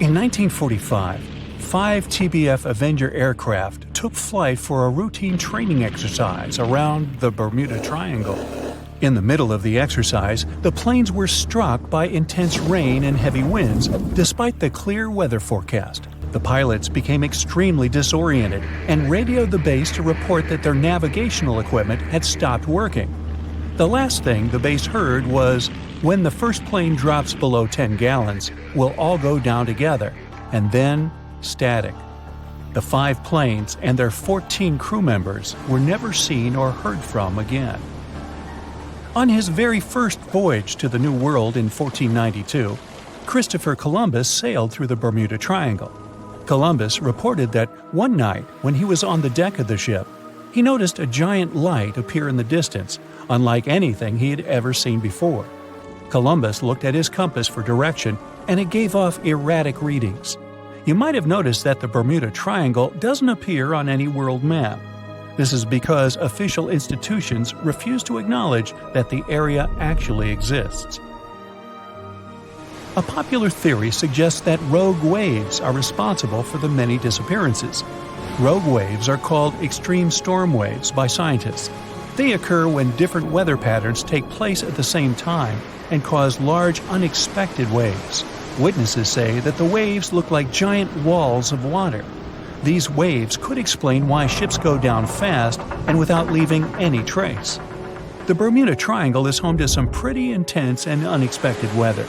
In 1945, 5 TBF Avenger aircraft took flight for a routine training exercise around the Bermuda Triangle. In the middle of the exercise, the planes were struck by intense rain and heavy winds, despite the clear weather forecast. The pilots became extremely disoriented and radioed the base to report that their navigational equipment had stopped working. The last thing the base heard was, "When the first plane drops below 10 gallons, we'll all go down together," and then static. The 5 planes and their 14 crew members were never seen or heard from again. On his very first voyage to the New World in 1492, Christopher Columbus sailed through the Bermuda Triangle. Columbus reported that one night when he was on the deck of the ship, he noticed a giant light appear in the distance, unlike anything he had ever seen before. Columbus looked at his compass for direction, and it gave off erratic readings. You might have noticed that the Bermuda Triangle doesn't appear on any world map. This is because official institutions refuse to acknowledge that the area actually exists. A popular theory suggests that rogue waves are responsible for the many disappearances. Rogue waves are called extreme storm waves by scientists. They occur when different weather patterns take place at the same time and cause large unexpected waves. Witnesses say that the waves look like giant walls of water. These waves could explain why ships go down fast and without leaving any trace. The Bermuda Triangle is home to some pretty intense and unexpected weather.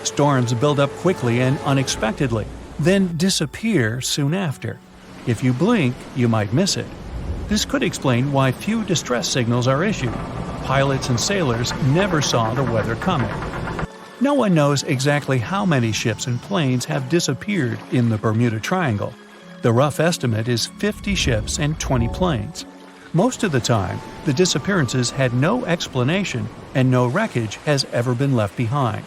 Storms build up quickly and unexpectedly, then disappear soon after. If you blink, you might miss it. This could explain why few distress signals are issued. Pilots and sailors never saw the weather coming. No one knows exactly how many ships and planes have disappeared in the Bermuda Triangle. The rough estimate is 50 ships and 20 planes. Most of the time, the disappearances had no explanation and no wreckage has ever been left behind.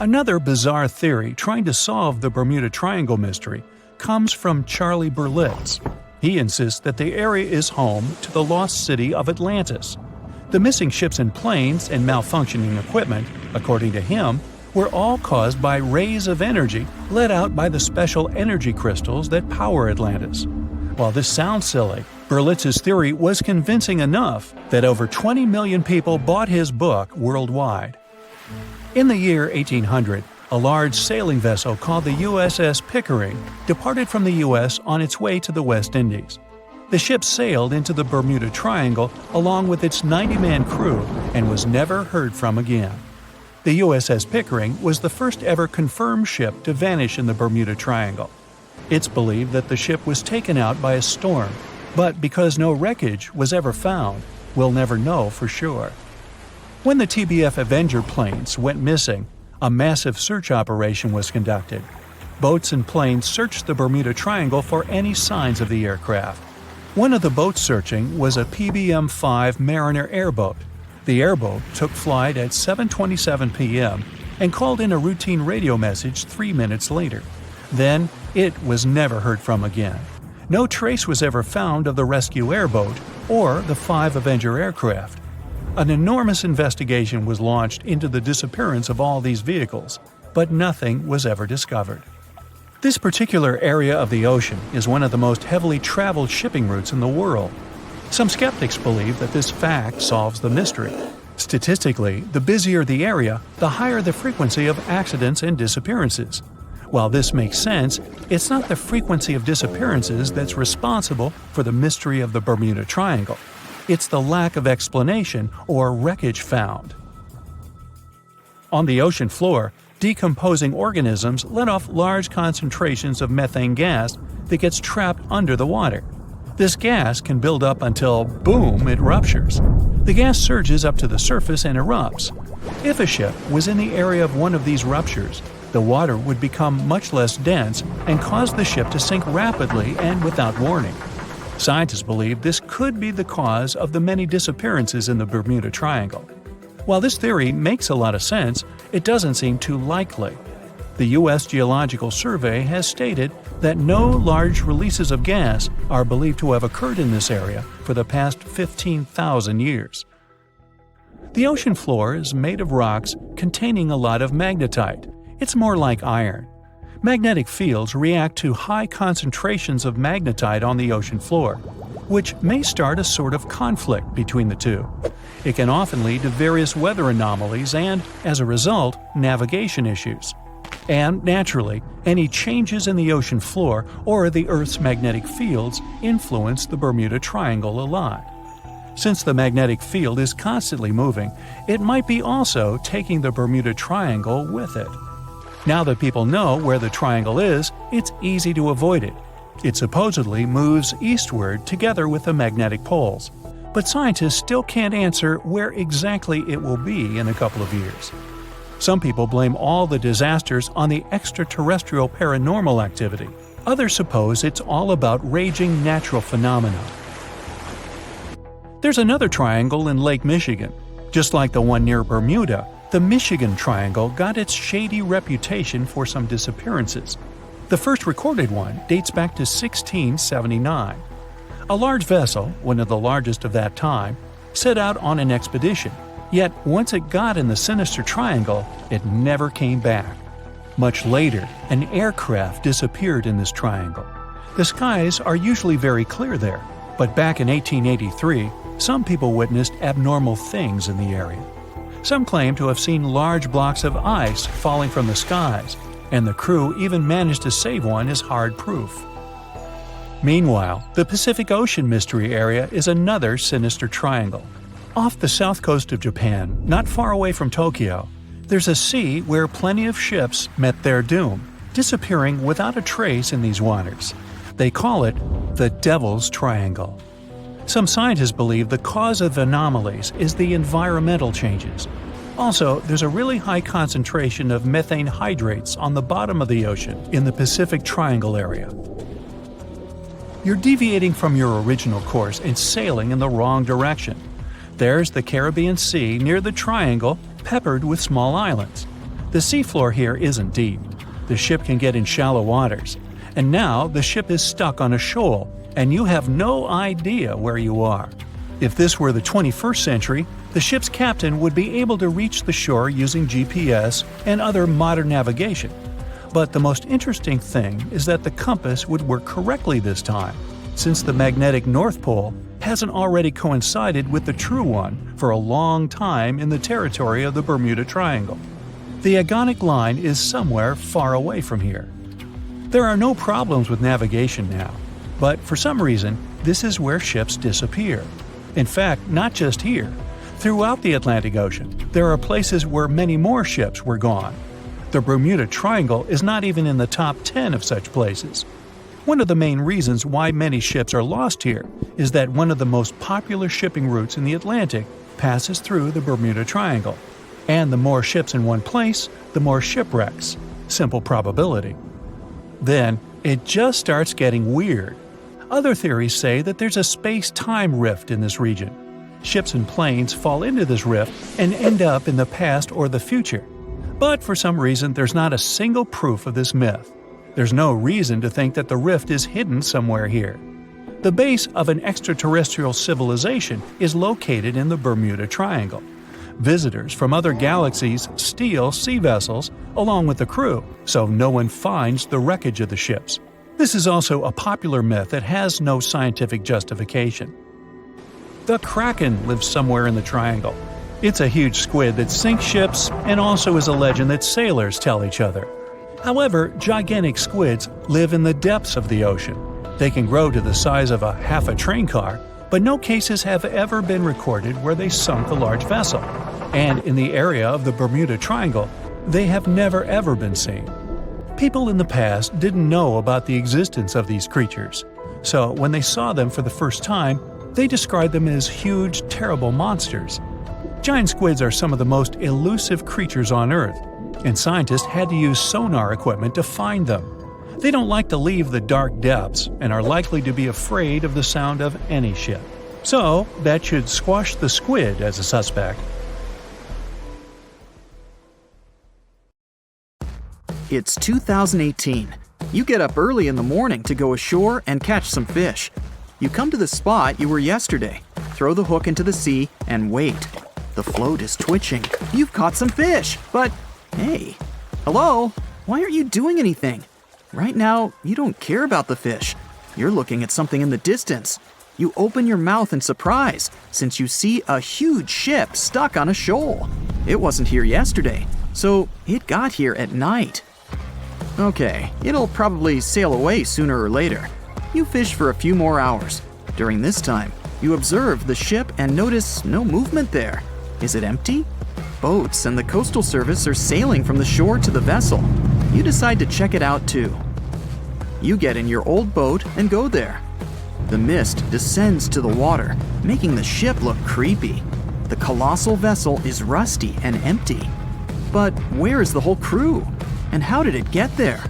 Another bizarre theory trying to solve the Bermuda Triangle mystery comes from Charlie Berlitz. He insists that the area is home to the lost city of Atlantis. The missing ships and planes and malfunctioning equipment, according to him, were all caused by rays of energy let out by the special energy crystals that power Atlantis. While this sounds silly, Berlitz's theory was convincing enough that over 20 million people bought his book worldwide. In the year 1800, a large sailing vessel called the USS Pickering departed from the U.S. on its way to the West Indies. The ship sailed into the Bermuda Triangle along with its 90-man crew and was never heard from again. The USS Pickering was the first ever confirmed ship to vanish in the Bermuda Triangle. It's believed that the ship was taken out by a storm, but because no wreckage was ever found, we'll never know for sure. When the TBF Avenger planes went missing, a massive search operation was conducted. Boats and planes searched the Bermuda Triangle for any signs of the aircraft. One of the boats searching was a PBM-5 Mariner airboat. The airboat took flight at 7:27 p.m. and called in a routine radio message 3 minutes later. Then, it was never heard from again. No trace was ever found of the rescue airboat or the 5 Avenger aircraft. An enormous investigation was launched into the disappearance of all these vehicles, but nothing was ever discovered. This particular area of the ocean is one of the most heavily traveled shipping routes in the world. Some skeptics believe that this fact solves the mystery. Statistically, the busier the area, the higher the frequency of accidents and disappearances. While this makes sense, it's not the frequency of disappearances that's responsible for the mystery of the Bermuda Triangle. It's the lack of explanation or wreckage found. On the ocean floor, decomposing organisms let off large concentrations of methane gas that gets trapped under the water. This gas can build up until, boom, it ruptures. The gas surges up to the surface and erupts. If a ship was in the area of one of these ruptures, the water would become much less dense and cause the ship to sink rapidly and without warning. Scientists believe this could be the cause of the many disappearances in the Bermuda Triangle. While this theory makes a lot of sense, it doesn't seem too likely. The U.S. Geological Survey has stated that no large releases of gas are believed to have occurred in this area for the past 15,000 years. The ocean floor is made of rocks containing a lot of magnetite. It's more like iron. Magnetic fields react to high concentrations of magnetite on the ocean floor, which may start a sort of conflict between the two. It can often lead to various weather anomalies and, as a result, navigation issues. And, naturally, any changes in the ocean floor or the Earth's magnetic fields influence the Bermuda Triangle a lot. Since the magnetic field is constantly moving, it might be also taking the Bermuda Triangle with it. Now that people know where the triangle is, it's easy to avoid it. It supposedly moves eastward together with the magnetic poles, but scientists still can't answer where exactly it will be in a couple of years. Some people blame all the disasters on the extraterrestrial paranormal activity. Others suppose it's all about raging natural phenomena. There's another triangle in Lake Michigan. Just like the one near Bermuda, the Michigan Triangle got its shady reputation for some disappearances. The first recorded one dates back to 1679. A large vessel, one of the largest of that time, set out on an expedition. Yet once it got in the sinister triangle, it never came back. Much later, an aircraft disappeared in this triangle. The skies are usually very clear there, but back in 1883, some people witnessed abnormal things in the area. Some claim to have seen large blocks of ice falling from the skies, and the crew even managed to save one as hard proof. Meanwhile, the Pacific Ocean Mystery Area is another sinister triangle. Off the south coast of Japan, not far away from Tokyo, there's a sea where plenty of ships met their doom, disappearing without a trace in these waters. They call it the Devil's Triangle. Some scientists believe the cause of anomalies is the environmental changes. Also, there's a really high concentration of methane hydrates on the bottom of the ocean in the Pacific Triangle area. You're deviating from your original course and sailing in the wrong direction. There's the Caribbean Sea near the triangle, peppered with small islands. The seafloor here isn't deep. The ship can get in shallow waters. And now the ship is stuck on a shoal, and you have no idea where you are. If this were the 21st century, the ship's captain would be able to reach the shore using GPS and other modern navigation. But the most interesting thing is that the compass would work correctly this time, since the magnetic North Pole hasn't already coincided with the true one for a long time in the territory of the Bermuda Triangle. The agonic line is somewhere far away from here. There are no problems with navigation now, but for some reason, this is where ships disappear. In fact, not just here. Throughout the Atlantic Ocean, there are places where many more ships were gone. The Bermuda Triangle is not even in the top 10 of such places. One of the main reasons why many ships are lost here is that one of the most popular shipping routes in the Atlantic passes through the Bermuda Triangle. And the more ships in one place, the more shipwrecks. Simple probability. Then, it just starts getting weird. Other theories say that there's a space-time rift in this region. Ships and planes fall into this rift and end up in the past or the future. But for some reason, there's not a single proof of this myth. There's no reason to think that the rift is hidden somewhere here. The base of an extraterrestrial civilization is located in the Bermuda Triangle. Visitors from other galaxies steal sea vessels along with the crew, so no one finds the wreckage of the ships. This is also a popular myth that has no scientific justification. The Kraken lives somewhere in the triangle. It's a huge squid that sinks ships and also is a legend that sailors tell each other. However, gigantic squids live in the depths of the ocean. They can grow to the size of half a train car, but no cases have ever been recorded where they sunk a large vessel. And in the area of the Bermuda Triangle, they have never ever been seen. People in the past didn't know about the existence of these creatures, so when they saw them for the first time, they described them as huge, terrible monsters. Giant squids are some of the most elusive creatures on Earth, and scientists had to use sonar equipment to find them. They don't like to leave the dark depths and are likely to be afraid of the sound of any ship. So, that should squash the squid as a suspect. It's 2018. You get up early in the morning to go ashore and catch some fish. You come to the spot you were yesterday, throw the hook into the sea, and wait. The float is twitching. You've caught some fish, but hey, hello? Why aren't you doing anything? Right now, you don't care about the fish. You're looking at something in the distance. You open your mouth in surprise since you see a huge ship stuck on a shoal. It wasn't here yesterday, so it got here at night. Okay, it'll probably sail away sooner or later. You fish for a few more hours. During this time, you observe the ship and notice no movement there. Is it empty? Boats and the coastal service are sailing from the shore to the vessel. You decide to check it out too. You get in your old boat and go there. The mist descends to the water, making the ship look creepy. The colossal vessel is rusty and empty. But where is the whole crew? And how did it get there?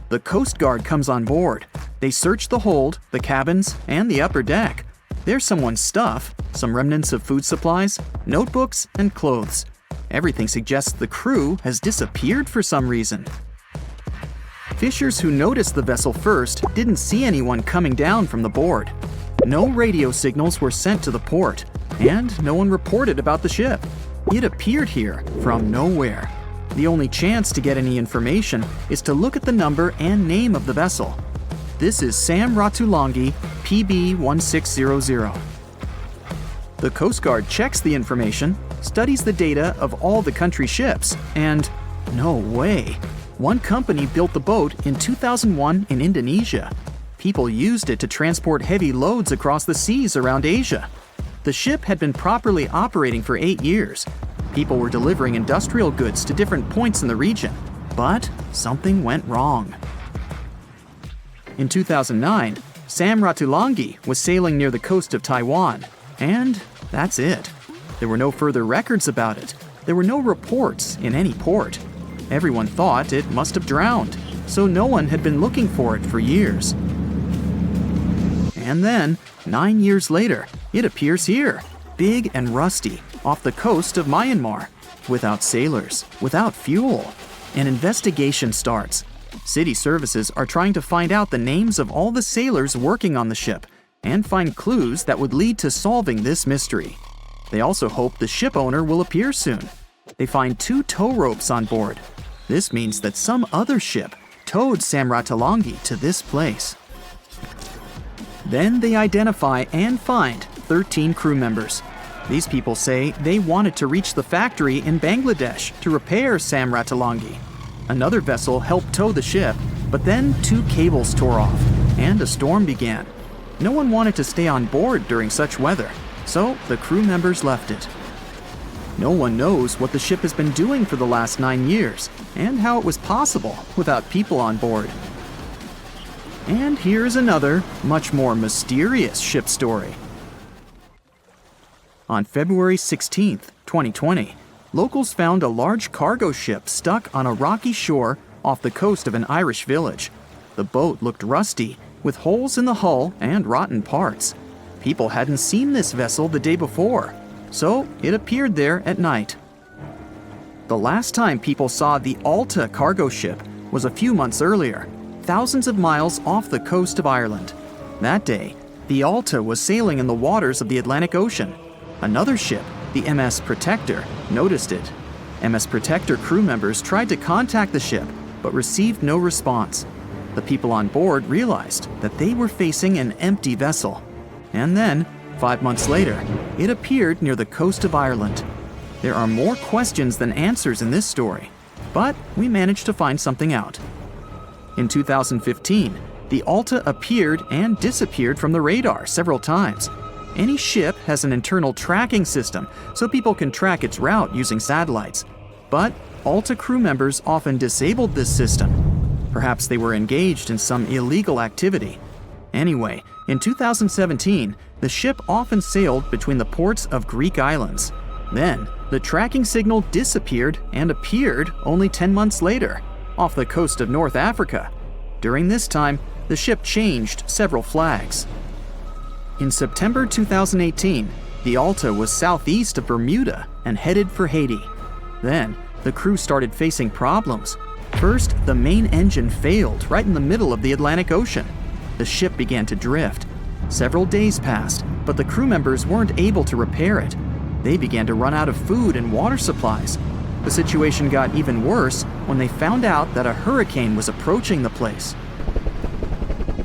The Coast Guard comes on board. They search the hold, the cabins, and the upper deck. There's someone's stuff, some remnants of food supplies, notebooks, and clothes. Everything suggests the crew has disappeared for some reason. Fishers who noticed the vessel first didn't see anyone coming down from the board. No radio signals were sent to the port, and no one reported about the ship. It appeared here from nowhere. The only chance to get any information is to look at the number and name of the vessel. This is Sam Ratulangi, PB 1600. The Coast Guard checks the information, studies the data of all the country ships, and no way. One company built the boat in 2001 in Indonesia. People used it to transport heavy loads across the seas around Asia. The ship had been properly operating for 8 years. People were delivering industrial goods to different points in the region, but something went wrong. In 2009, Sam Ratulangi was sailing near the coast of Taiwan, and that's it. There were no further records about it. There were no reports in any port. Everyone thought it must have drowned, so no one had been looking for it for years. And then, 9 years later, it appears here, big and rusty, off the coast of Myanmar, without sailors, without fuel. An investigation starts. City services are trying to find out the names of all the sailors working on the ship and find clues that would lead to solving this mystery. They also hope the ship owner will appear soon. They find 2 tow ropes on board. This means that some other ship towed Sam Ratulangi to this place. Then they identify and find 13 crew members. These people say they wanted to reach the factory in Bangladesh to repair Sam Ratulangi. Another vessel helped tow the ship, but then 2 cables tore off, and a storm began. No one wanted to stay on board during such weather, so the crew members left it. No one knows what the ship has been doing for the last 9 years, and how it was possible without people on board. And here's another, much more mysterious ship story. On February 16, 2020, locals found a large cargo ship stuck on a rocky shore off the coast of an Irish village. The boat looked rusty, with holes in the hull and rotten parts. People hadn't seen this vessel the day before, so it appeared there at night. The last time people saw the Alta cargo ship was a few months earlier, thousands of miles off the coast of Ireland. That day, the Alta was sailing in the waters of the Atlantic Ocean. Another ship, the MS Protector, noticed it. MS Protector crew members tried to contact the ship, but received no response. The people on board realized that they were facing an empty vessel. And then, 5 months later, it appeared near the coast of Ireland. There are more questions than answers in this story, but we managed to find something out. In 2015, the Alta appeared and disappeared from the radar several times. Any ship has an internal tracking system, so people can track its route using satellites. But Alta crew members often disabled this system. Perhaps they were engaged in some illegal activity. Anyway, in 2017, the ship often sailed between the ports of Greek islands. Then, the tracking signal disappeared and appeared only 10 months later, off the coast of North Africa. During this time, the ship changed several flags. In September 2018, the Alta was southeast of Bermuda and headed for Haiti. Then, the crew started facing problems. First, the main engine failed right in the middle of the Atlantic Ocean. The ship began to drift. Several days passed, but the crew members weren't able to repair it. They began to run out of food and water supplies. The situation got even worse when they found out that a hurricane was approaching the place.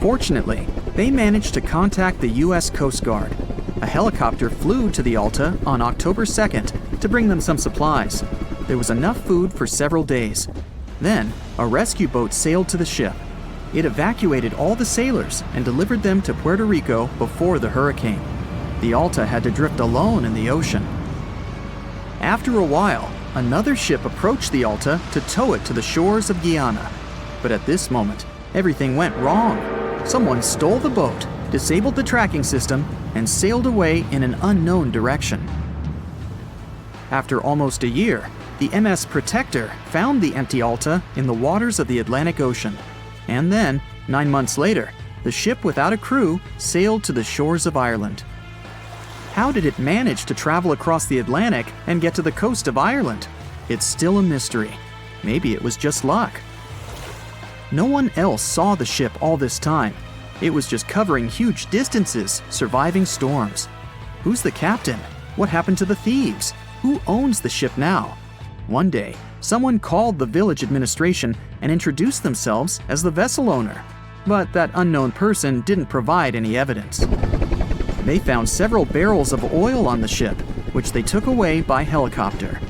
Fortunately, they managed to contact the U.S. Coast Guard. A helicopter flew to the Alta on October 2nd to bring them some supplies. There was enough food for several days. Then, a rescue boat sailed to the ship. It evacuated all the sailors and delivered them to Puerto Rico before the hurricane. The Alta had to drift alone in the ocean. After a while, another ship approached the Alta to tow it to the shores of Guyana. But at this moment, everything went wrong. Someone stole the boat, disabled the tracking system, and sailed away in an unknown direction. After almost a year, the MS Protector found the empty Alta in the waters of the Atlantic Ocean. And then, 9 months later, the ship without a crew sailed to the shores of Ireland. How did it manage to travel across the Atlantic and get to the coast of Ireland? It's still a mystery. Maybe it was just luck. No one else saw the ship all this time. It was just covering huge distances, surviving storms. Who's the captain? What happened to the thieves? Who owns the ship now? One day, someone called the village administration and introduced themselves as the vessel owner. But that unknown person didn't provide any evidence. They found several barrels of oil on the ship, which they took away by helicopter.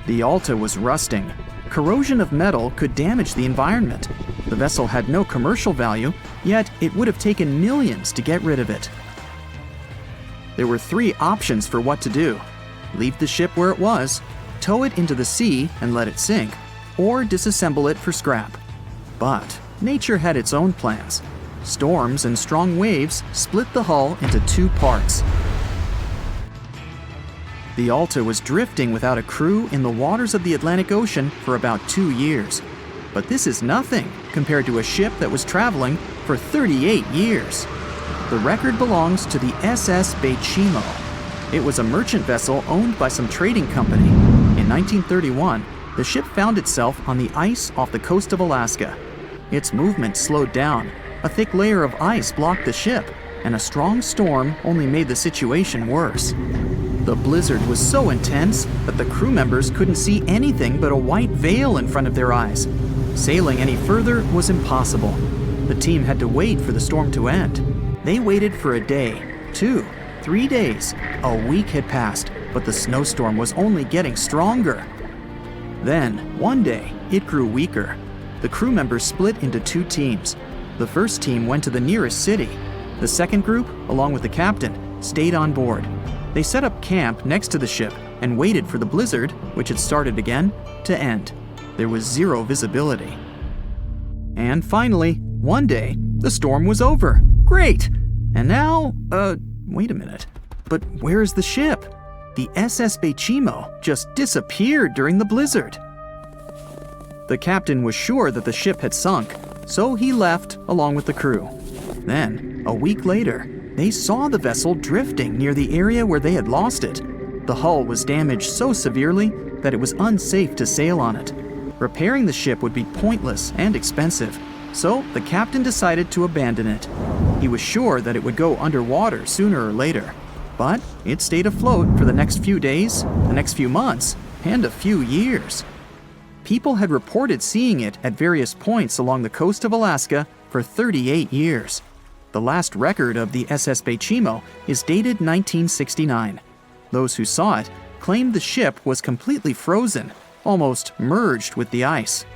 The Alta was rusting. Corrosion of metal could damage the environment. The vessel had no commercial value, yet it would have taken millions to get rid of it. There were 3 options for what to do: leave the ship where it was, tow it into the sea and let it sink, or disassemble it for scrap. But nature had its own plans. Storms and strong waves split the hull into 2 parts. The Alta was drifting without a crew in the waters of the Atlantic Ocean for about 2 years. But this is nothing compared to a ship that was traveling for 38 years. The record belongs to the SS Baychimo. It was a merchant vessel owned by some trading company. In 1931, the ship found itself on the ice off the coast of Alaska. Its movement slowed down. A thick layer of ice blocked the ship, and a strong storm only made the situation worse. The blizzard was so intense that the crew members couldn't see anything but a white veil in front of their eyes. Sailing any further was impossible. The team had to wait for the storm to end. They waited for a day, 2, 3 days. A week had passed, but the snowstorm was only getting stronger. Then, one day, it grew weaker. The crew members split into 2 teams. The first team went to the nearest city. The second group, along with the captain, stayed on board. They set up camp next to the ship and waited for the blizzard, which had started again, to end. There was 0 visibility. And finally, one day, the storm was over. Great! And now, wait a minute. But where is the ship? The SS Baychimo just disappeared during the blizzard. The captain was sure that the ship had sunk, so he left along with the crew. Then, a week later, they saw the vessel drifting near the area where they had lost it. The hull was damaged so severely that it was unsafe to sail on it. Repairing the ship would be pointless and expensive, so the captain decided to abandon it. He was sure that it would go underwater sooner or later, but it stayed afloat for the next few days, the next few months, and a few years. People had reported seeing it at various points along the coast of Alaska for 38 years. The last record of the SS Baychimo is dated 1969. Those who saw it claimed the ship was completely frozen, almost merged with the ice.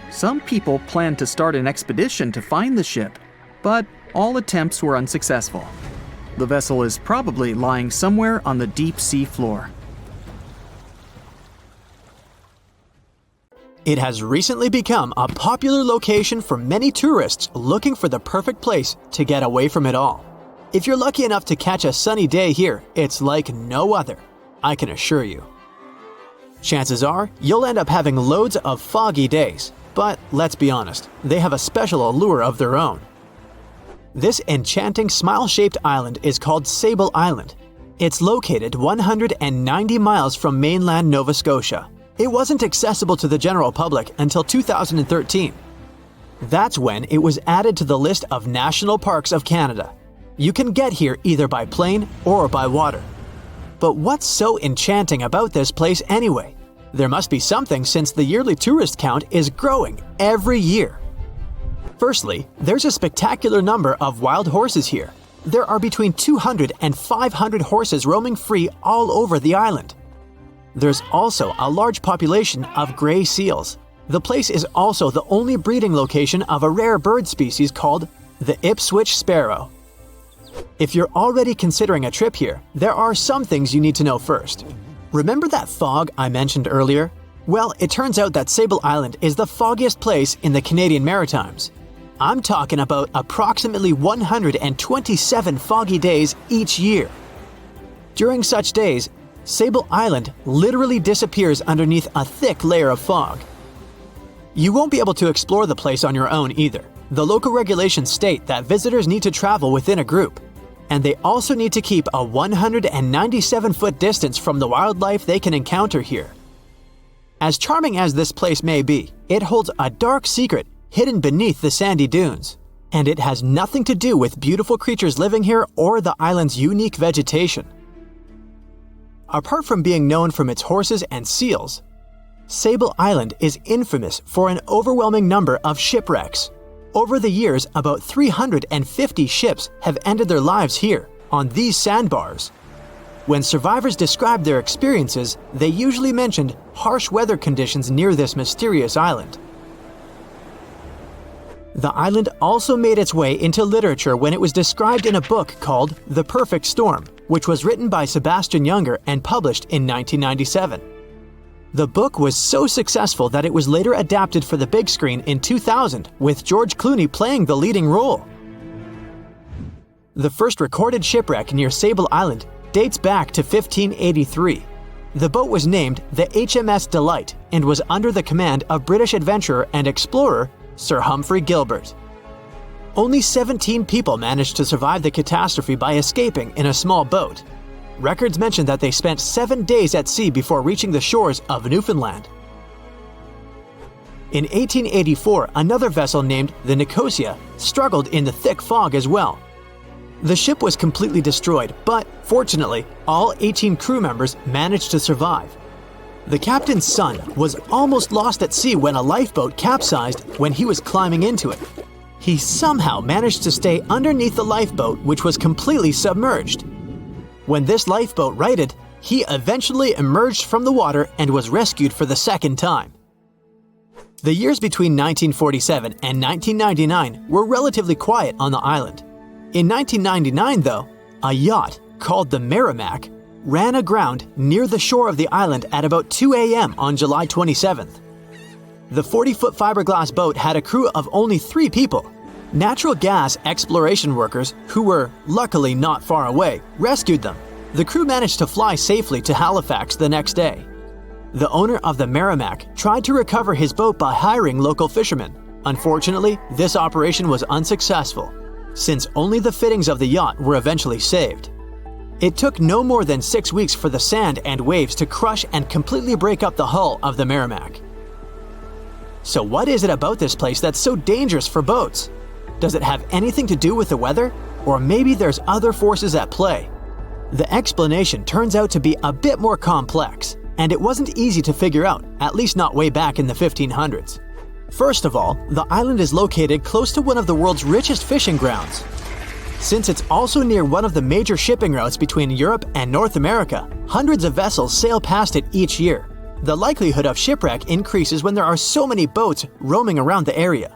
Some people planned to start an expedition to find the ship, but all attempts were unsuccessful. The vessel is probably lying somewhere on the deep sea floor. It has recently become a popular location for many tourists looking for the perfect place to get away from it all. If you're lucky enough to catch a sunny day here, it's like no other, I can assure you. Chances are, you'll end up having loads of foggy days, but let's be honest, they have a special allure of their own. This enchanting smile-shaped island is called Sable Island. It's located 190 miles from mainland Nova Scotia. It wasn't accessible to the general public until 2013. That's when it was added to the list of National Parks of Canada. You can get here either by plane or by water. But what's so enchanting about this place anyway? There must be something since the yearly tourist count is growing every year. Firstly, there's a spectacular number of wild horses here. There are between 200 and 500 horses roaming free all over the island. There's also a large population of gray seals. The place is also the only breeding location of a rare bird species called the Ipswich sparrow. If you're already considering a trip here, there are some things you need to know first. Remember that fog I mentioned earlier? Well, it turns out that Sable Island is the foggiest place in the Canadian Maritimes. I'm talking about approximately 127 foggy days each year. During such days, Sable Island literally disappears underneath a thick layer of fog. You won't be able to explore the place on your own either. The local regulations state that visitors need to travel within a group, and they also need to keep a 197-foot distance from the wildlife they can encounter here. As charming as this place may be, it holds a dark secret hidden beneath the sandy dunes, and it has nothing to do with beautiful creatures living here or the island's unique vegetation. Apart from being known from its horses and seals, Sable Island is infamous for an overwhelming number of shipwrecks. Over the years, about 350 ships have ended their lives here, on these sandbars. When survivors described their experiences, they usually mentioned harsh weather conditions near this mysterious island. The island also made its way into literature when it was described in a book called The Perfect Storm, which was written by Sebastian Junger and published in 1997. The book was so successful that it was later adapted for the big screen in 2000, with George Clooney playing the leading role. The first recorded shipwreck near Sable Island dates back to 1583. The boat was named the HMS Delight and was under the command of British adventurer and explorer Sir Humphrey Gilbert. Only 17 people managed to survive the catastrophe by escaping in a small boat. Records mention that they spent 7 days at sea before reaching the shores of Newfoundland. In 1884, another vessel named the Nicosia struggled in the thick fog as well. The ship was completely destroyed, but fortunately, all 18 crew members managed to survive. The captain's son was almost lost at sea when a lifeboat capsized when he was climbing into it. He somehow managed to stay underneath the lifeboat, which was completely submerged. When this lifeboat righted, he eventually emerged from the water and was rescued for the second time. The years between 1947 and 1999 were relatively quiet on the island. In 1999, though, a yacht called the Merrimack ran aground near the shore of the island at about 2 a.m. on July 27th. The 40-foot fiberglass boat had a crew of only 3 people. Natural gas exploration workers, who were luckily not far away, rescued them. The crew managed to fly safely to Halifax the next day. The owner of the Merrimack tried to recover his boat by hiring local fishermen. Unfortunately, this operation was unsuccessful, since only the fittings of the yacht were eventually saved. It took no more than 6 weeks for the sand and waves to crush and completely break up the hull of the Merrimack. So what is it about this place that's so dangerous for boats? Does it have anything to do with the weather? Or maybe there's other forces at play? The explanation turns out to be a bit more complex, and it wasn't easy to figure out, at least not way back in the 1500s. First of all, the island is located close to one of the world's richest fishing grounds. Since it's also near one of the major shipping routes between Europe and North America, hundreds of vessels sail past it each year. The likelihood of shipwreck increases when there are so many boats roaming around the area.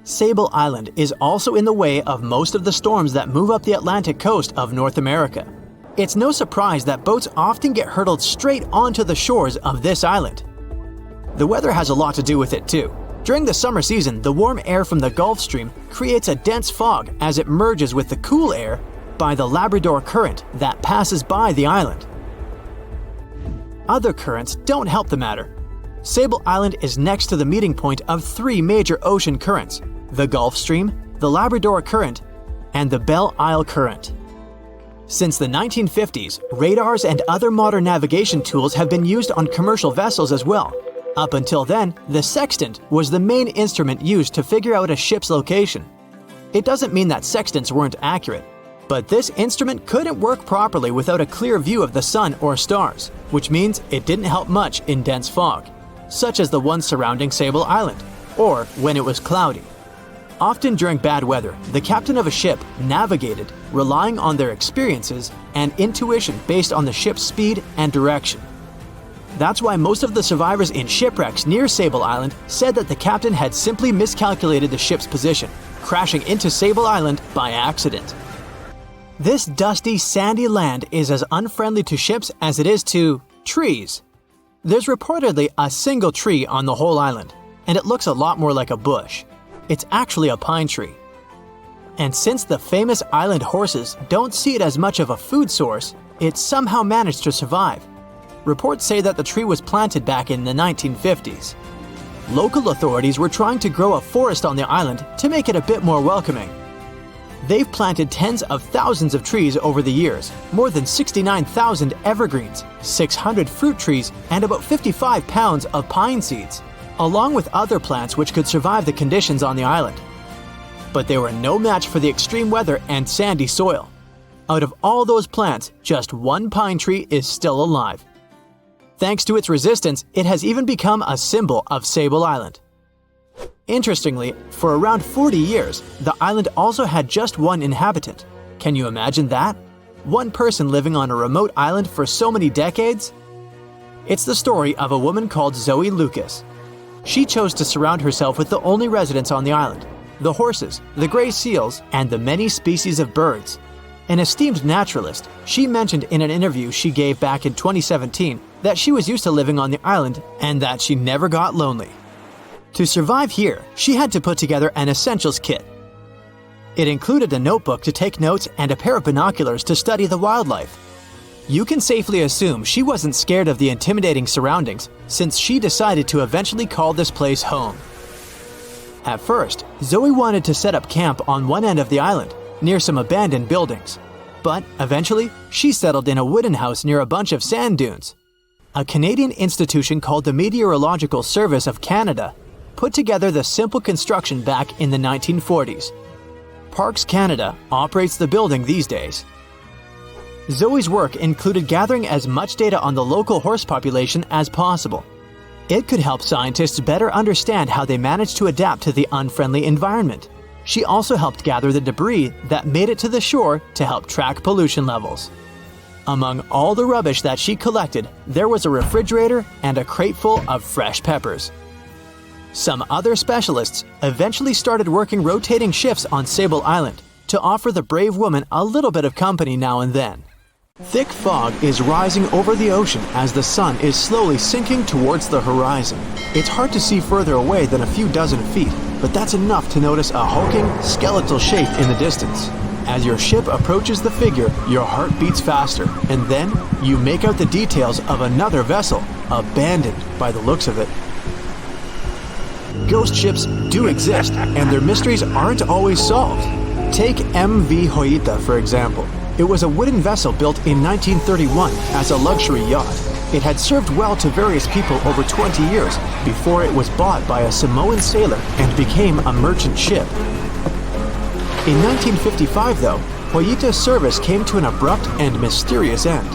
Sable Island is also in the way of most of the storms that move up the Atlantic coast of North America. It's no surprise that boats often get hurtled straight onto the shores of this island. The weather has a lot to do with it too. During the summer season, the warm air from the Gulf Stream creates a dense fog as it merges with the cool air by the Labrador Current that passes by the island. Other currents don't help the matter. Sable Island is next to the meeting point of 3 major ocean currents: the Gulf Stream, the Labrador Current, and the Belle Isle Current. Since the 1950s, radars and other modern navigation tools have been used on commercial vessels as well. Up until then, the sextant was the main instrument used to figure out a ship's location. It doesn't mean that sextants weren't accurate. But this instrument couldn't work properly without a clear view of the sun or stars, which means it didn't help much in dense fog, such as the one surrounding Sable Island, or when it was cloudy. Often during bad weather, the captain of a ship navigated, relying on their experiences and intuition based on the ship's speed and direction. That's why most of the survivors in shipwrecks near Sable Island said that the captain had simply miscalculated the ship's position, crashing into Sable Island by accident. This dusty, sandy land is as unfriendly to ships as it is to trees. There's reportedly a single tree on the whole island, and it looks a lot more like a bush. It's actually a pine tree. And since the famous island horses don't see it as much of a food source, it somehow managed to survive. Reports say that the tree was planted back in the 1950s. Local authorities were trying to grow a forest on the island to make it a bit more welcoming. They've planted tens of thousands of trees over the years, more than 69,000 evergreens, 600 fruit trees, and about 55 pounds of pine seeds, along with other plants which could survive the conditions on the island. But they were no match for the extreme weather and sandy soil. Out of all those plants, just one pine tree is still alive. Thanks to its resistance, it has even become a symbol of Sable Island. Interestingly, for around 40 years, the island also had just one inhabitant. Can you imagine that? One person living on a remote island for so many decades? It's the story of a woman called Zoe Lucas. She chose to surround herself with the only residents on the island: the horses, the gray seals, and the many species of birds. An esteemed naturalist, she mentioned in an interview she gave back in 2017 that she was used to living on the island and that she never got lonely. To survive here, she had to put together an essentials kit. It included a notebook to take notes and a pair of binoculars to study the wildlife. You can safely assume she wasn't scared of the intimidating surroundings, since she decided to eventually call this place home. At first, Zoe wanted to set up camp on one end of the island, near some abandoned buildings. But eventually, she settled in a wooden house near a bunch of sand dunes. A Canadian institution called the Meteorological Service of Canada put together the simple construction back in the 1940s. Parks Canada operates the building these days. Zoe's work included gathering as much data on the local horse population as possible. It could help scientists better understand how they managed to adapt to the unfriendly environment. She also helped gather the debris that made it to the shore to help track pollution levels. Among all the rubbish that she collected, there was a refrigerator and a crate full of fresh peppers. Some other specialists eventually started working rotating shifts on Sable Island to offer the brave woman a little bit of company now and then. Thick fog is rising over the ocean as the sun is slowly sinking towards the horizon. It's hard to see further away than a few dozen feet, but that's enough to notice a hulking, skeletal shape in the distance. As your ship approaches the figure, your heart beats faster, and then you make out the details of another vessel, abandoned by the looks of it. Ghost ships do exist, and their mysteries aren't always solved. Take MV Joyita, for example. It was a wooden vessel built in 1931 as a luxury yacht. It had served well to various people over 20 years before it was bought by a Samoan sailor and became a merchant ship. In 1955, though, Joyita's service came to an abrupt and mysterious end.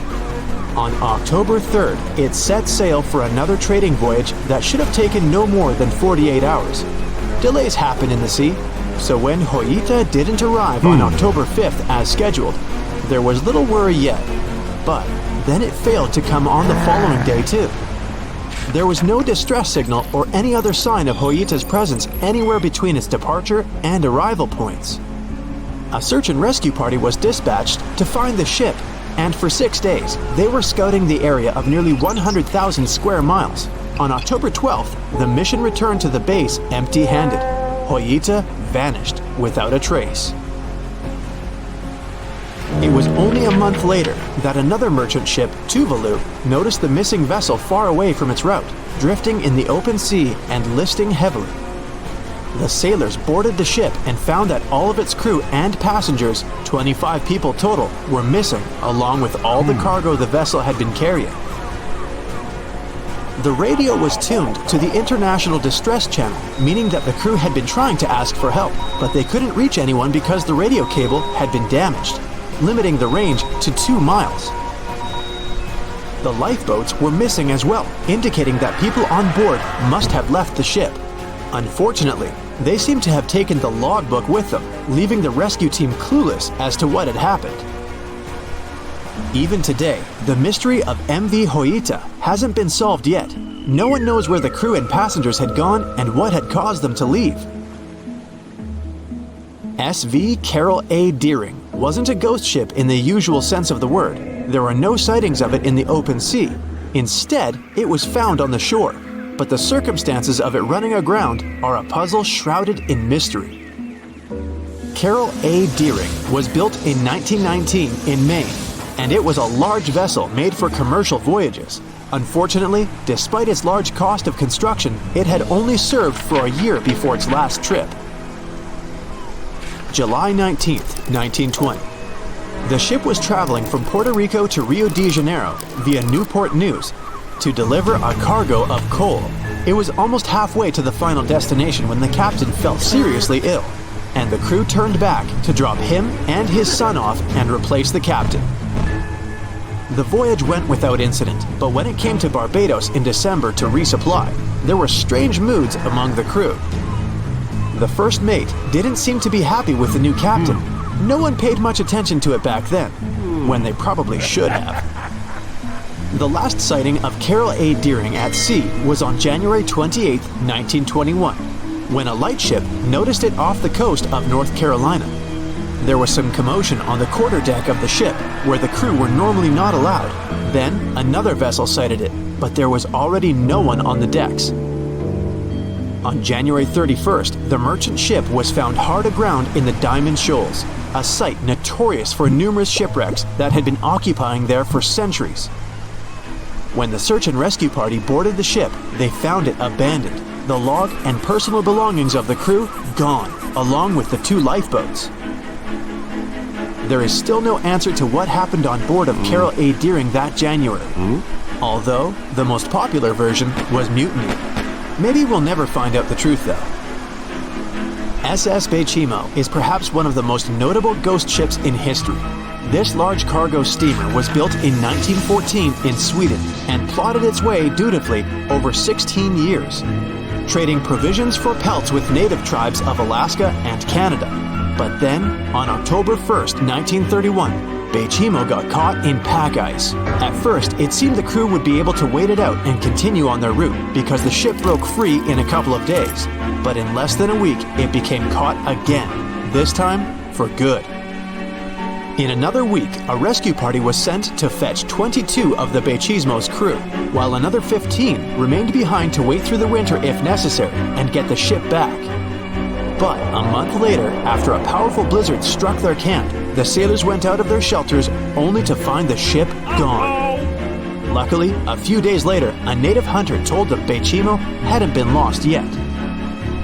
On October 3rd, it set sail for another trading voyage that should have taken no more than 48 hours. Delays happen in the sea, so when Joyita didn't arrive on October 5th as scheduled, there was little worry yet. But then it failed to come on the following day too. There was no distress signal or any other sign of Joyita's presence anywhere between its departure and arrival points. A search and rescue party was dispatched to find the ship, and for 6 days, they were scouting the area of nearly 100,000 square miles. On October 12th, the mission returned to the base empty-handed. Joyita vanished without a trace. It was only a month later that another merchant ship, Tuvalu, noticed the missing vessel far away from its route, drifting in the open sea and listing heavily. The sailors boarded the ship and found that all of its crew and passengers, 25 people total, were missing, along with all the cargo the vessel had been carrying. The radio was tuned to the International Distress Channel, meaning that the crew had been trying to ask for help, but they couldn't reach anyone because the radio cable had been damaged. limiting the range to 2 miles. The lifeboats were missing as well, indicating that people on board must have left the ship. Unfortunately, they seem to have taken the logbook with them, leaving the rescue team clueless as to what had happened. Even today, the mystery of MV Joyita hasn't been solved yet. No one knows where the crew and passengers had gone and what had caused them to leave. SV Carol A. Deering wasn't a ghost ship in the usual sense of the word. There are no sightings of it in the open sea. Instead, it was found on the shore, but the circumstances of it running aground are a puzzle shrouded in mystery. Carol A. Deering was built in 1919 in Maine, and it was a large vessel made for commercial voyages. Unfortunately, despite its large cost of construction, it had only served for a year before its last trip. July 19, 1920. The ship was traveling from Puerto Rico to Rio de Janeiro via Newport News to deliver a cargo of coal. It was almost halfway to the final destination when the captain fell seriously ill, and the crew turned back to drop him and his son off and replace the captain. The voyage went without incident, but when it came to Barbados in December to resupply, there were strange moods among the crew. The first mate didn't seem to be happy with the new captain. No one paid much attention to it back then, when they probably should have. The last sighting of Carol A. Deering at sea was on January 28, 1921, when a lightship noticed it off the coast of North Carolina. There was some commotion on the quarterdeck of the ship, where the crew were normally not allowed. Then, another vessel sighted it, but there was already no one on the decks. On January 31st, the merchant ship was found hard aground in the Diamond Shoals, a site notorious for numerous shipwrecks that had been occupying there for centuries. When the search and rescue party boarded the ship, they found it abandoned, the log and personal belongings of the crew gone, along with the 2 lifeboats. There is still no answer to what happened on board of Carol A. Deering that January, although the most popular version was mutiny. Maybe we'll never find out the truth though. SS Baychimo is perhaps one of the most notable ghost ships in history. This large cargo steamer was built in 1914 in Sweden and plodded its way dutifully over 16 years, trading provisions for pelts with native tribes of Alaska and Canada. But then, on October 1st, 1931, Baychimo got caught in pack ice. At first, it seemed the crew would be able to wait it out and continue on their route because the ship broke free in a couple of days. But in less than a week, it became caught again, this time for good. In another week, a rescue party was sent to fetch 22 of the Baychimo's crew, while another 15 remained behind to wait through the winter if necessary and get the ship back. But a month later, after a powerful blizzard struck their camp, the sailors went out of their shelters only to find the ship gone. Luckily, a few days later, a native hunter told them Baychimo hadn't been lost yet.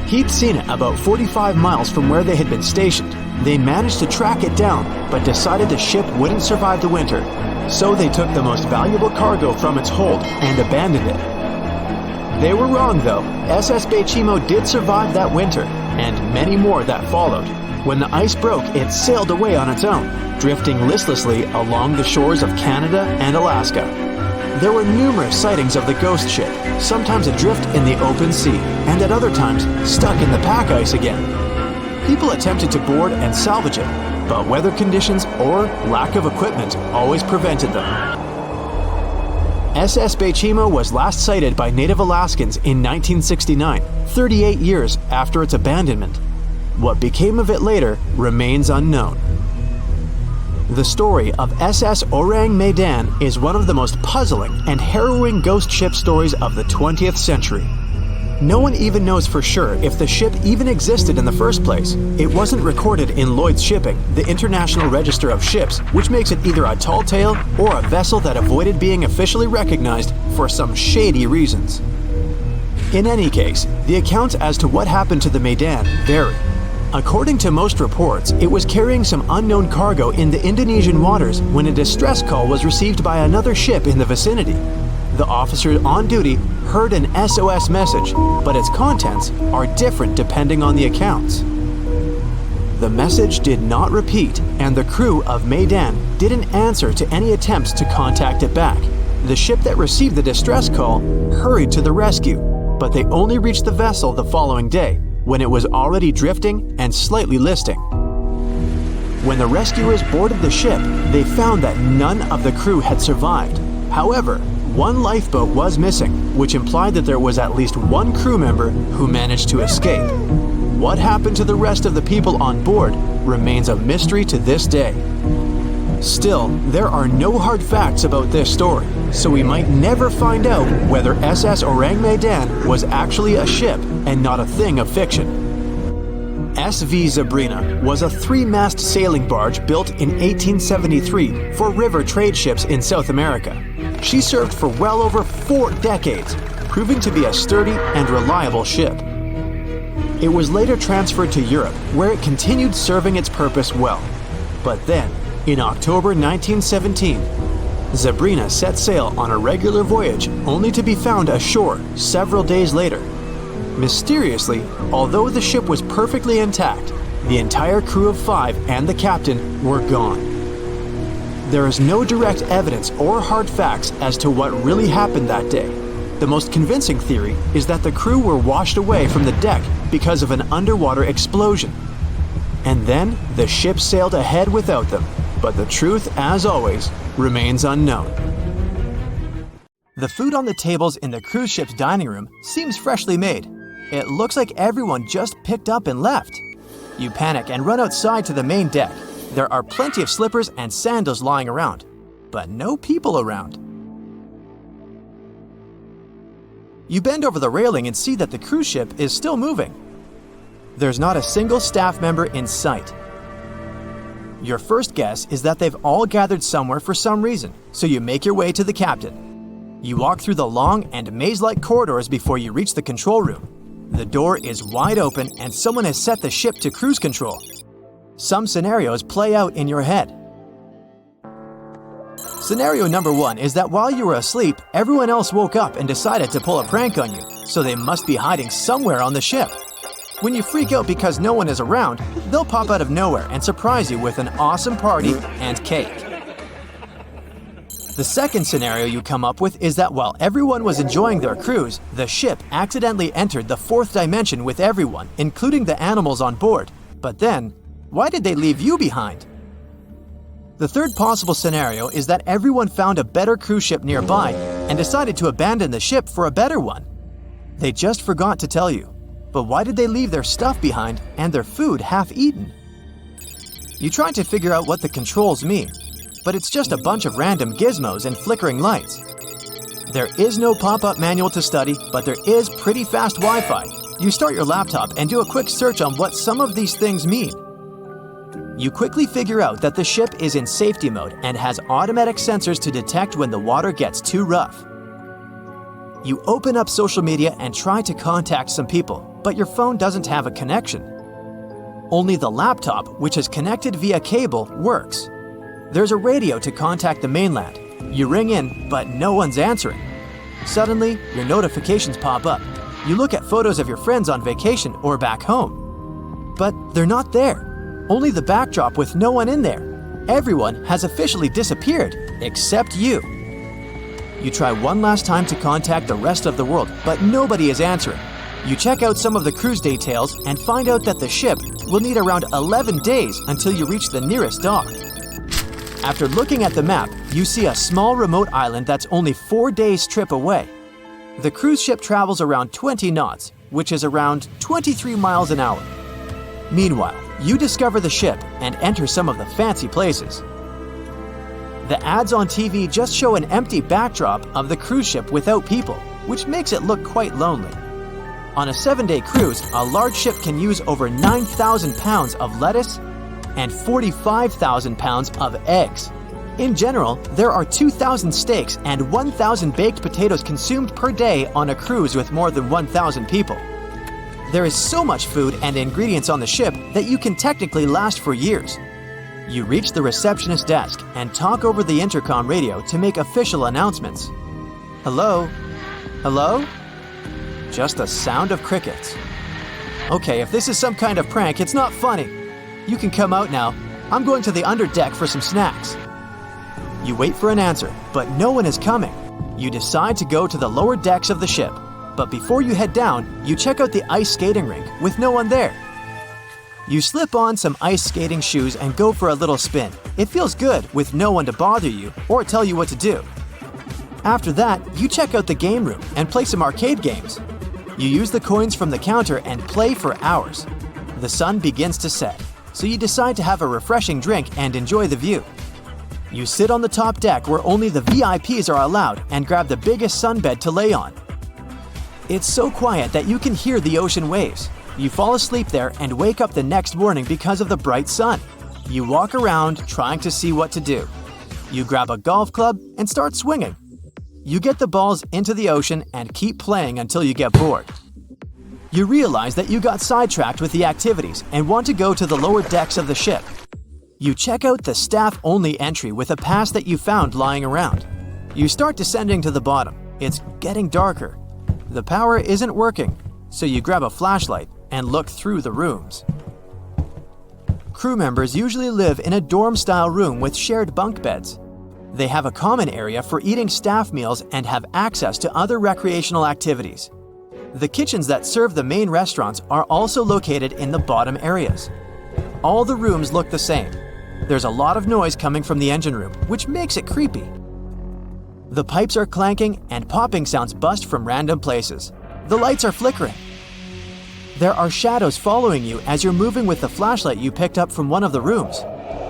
He'd seen it about 45 miles from where they had been stationed. They managed to track it down, but decided the ship wouldn't survive the winter, so they took the most valuable cargo from its hold and abandoned it. They were wrong though. SS Baychimo did survive that winter, and many more that followed. When the ice broke, it sailed away on its own, drifting listlessly along the shores of Canada and Alaska. There were numerous sightings of the ghost ship, sometimes adrift in the open sea, and at other times stuck in the pack ice again. People attempted to board and salvage it, but weather conditions or lack of equipment always prevented them. SS Baychimo was last sighted by native Alaskans in 1969, 38 years after its abandonment. What became of it later remains unknown. The story of SS Ourang Medan is one of the most puzzling and harrowing ghost ship stories of the 20th century. No one even knows for sure if the ship even existed in the first place. It wasn't recorded in Lloyd's Shipping, the International Register of Ships, which makes it either a tall tale or a vessel that avoided being officially recognized for some shady reasons. In any case, the accounts as to what happened to the Medan vary. According to most reports, it was carrying some unknown cargo in the Indonesian waters when a distress call was received by another ship in the vicinity. The officer on duty heard an SOS message, but its contents are different depending on the accounts. The message did not repeat, and the crew of Medan didn't answer to any attempts to contact it back. The ship that received the distress call hurried to the rescue, but they only reached the vessel the following day, when it was already drifting and slightly listing. When the rescuers boarded the ship, they found that none of the crew had survived. However, one lifeboat was missing, which implied that there was at least one crew member who managed to escape. What happened to the rest of the people on board remains a mystery to this day. Still, there are no hard facts about this story, so we might never find out whether SS Ourang Medan was actually a ship and not a thing of fiction. SV Zebrina was a 3-mast sailing barge built in 1873 for river trade ships in South America. She served for well over 4 decades, proving to be a sturdy and reliable ship. It was later transferred to Europe, where it continued serving its purpose well. But then, in October 1917, Zebrina set sail on a regular voyage only to be found ashore several days later. Mysteriously, although the ship was perfectly intact, the entire crew of 5 and the captain were gone. There is no direct evidence or hard facts as to what really happened that day. The most convincing theory is that the crew were washed away from the deck because of an underwater explosion. And then the ship sailed ahead without them, but the truth, as always, remains unknown. The food on the tables in the cruise ship's dining room seems freshly made. It looks like everyone just picked up and left. You panic and run outside to the main deck. There are plenty of slippers and sandals lying around, but no people around. You bend over the railing and see that the cruise ship is still moving. There's not a single staff member in sight. Your first guess is that they've all gathered somewhere for some reason, so you make your way to the captain. You walk through the long and maze-like corridors before you reach the control room. The door is wide open and someone has set the ship to cruise control. Some scenarios play out in your head. Scenario number 1 is that while you were asleep, everyone else woke up and decided to pull a prank on you, so they must be hiding somewhere on the ship. When you freak out because no one is around, they'll pop out of nowhere and surprise you with an awesome party and cake. The second scenario you come up with is that while everyone was enjoying their cruise, the ship accidentally entered the 4th dimension with everyone, including the animals on board. But then, why did they leave you behind? The third possible scenario is that everyone found a better cruise ship nearby and decided to abandon the ship for a better one. They just forgot to tell you. But why did they leave their stuff behind and their food half-eaten? You try to figure out what the controls mean, but it's just a bunch of random gizmos and flickering lights. There is no pop-up manual to study, but there is pretty fast Wi-Fi. You start your laptop and do a quick search on what some of these things mean. You quickly figure out that the ship is in safety mode and has automatic sensors to detect when the water gets too rough. You open up social media and try to contact some people, but your phone doesn't have a connection. Only the laptop, which is connected via cable, works. There's a radio to contact the mainland. You ring in, but no one's answering. Suddenly, your notifications pop up. You look at photos of your friends on vacation or back home. But they're not there. Only the backdrop with no one in there. Everyone has officially disappeared, except you. You try one last time to contact the rest of the world, but nobody is answering. You check out some of the cruise details and find out that the ship will need around 11 days until you reach the nearest dock. After looking at the map, you see a small remote island that's only 4 days' trip away. The cruise ship travels around 20 knots, which is around 23 miles an hour. Meanwhile, you discover the ship and enter some of the fancy places. The ads on TV just show an empty backdrop of the cruise ship without people, which makes it look quite lonely. On a 7-day cruise, a large ship can use over 9,000 pounds of lettuce and 45,000 pounds of eggs. In general, there are 2,000 steaks and 1,000 baked potatoes consumed per day on a cruise with more than 1,000 people. There is so much food and ingredients on the ship that you can technically last for years. You reach the receptionist desk and talk over the intercom radio to make official announcements. Hello? Hello? Just a sound of crickets. Okay, if this is some kind of prank, it's not funny. You can come out now. I'm going to the underdeck for some snacks." You wait for an answer, but no one is coming. You decide to go to the lower decks of the ship, but before you head down, you check out the ice skating rink with no one there. You slip on some ice skating shoes and go for a little spin. It feels good with no one to bother you or tell you what to do. After that, you check out the game room and play some arcade games. You use the coins from the counter and play for hours. The sun begins to set, so you decide to have a refreshing drink and enjoy the view. You sit on the top deck where only the VIPs are allowed and grab the biggest sunbed to lay on. It's so quiet that you can hear the ocean waves. You fall asleep there and wake up the next morning because of the bright sun. You walk around trying to see what to do. You grab a golf club and start swinging. You get the balls into the ocean and keep playing until you get bored. You realize that you got sidetracked with the activities and want to go to the lower decks of the ship. You check out the staff-only entry with a pass that you found lying around. You start descending to the bottom. It's getting darker. The power isn't working, so you grab a flashlight and look through the rooms. Crew members usually live in a dorm-style room with shared bunk beds. They have a common area for eating staff meals and have access to other recreational activities. The kitchens that serve the main restaurants are also located in the bottom areas. All the rooms look the same. There's a lot of noise coming from the engine room, which makes it creepy. The pipes are clanking and popping sounds bust from random places. The lights are flickering. There are shadows following you as you're moving with the flashlight you picked up from one of the rooms.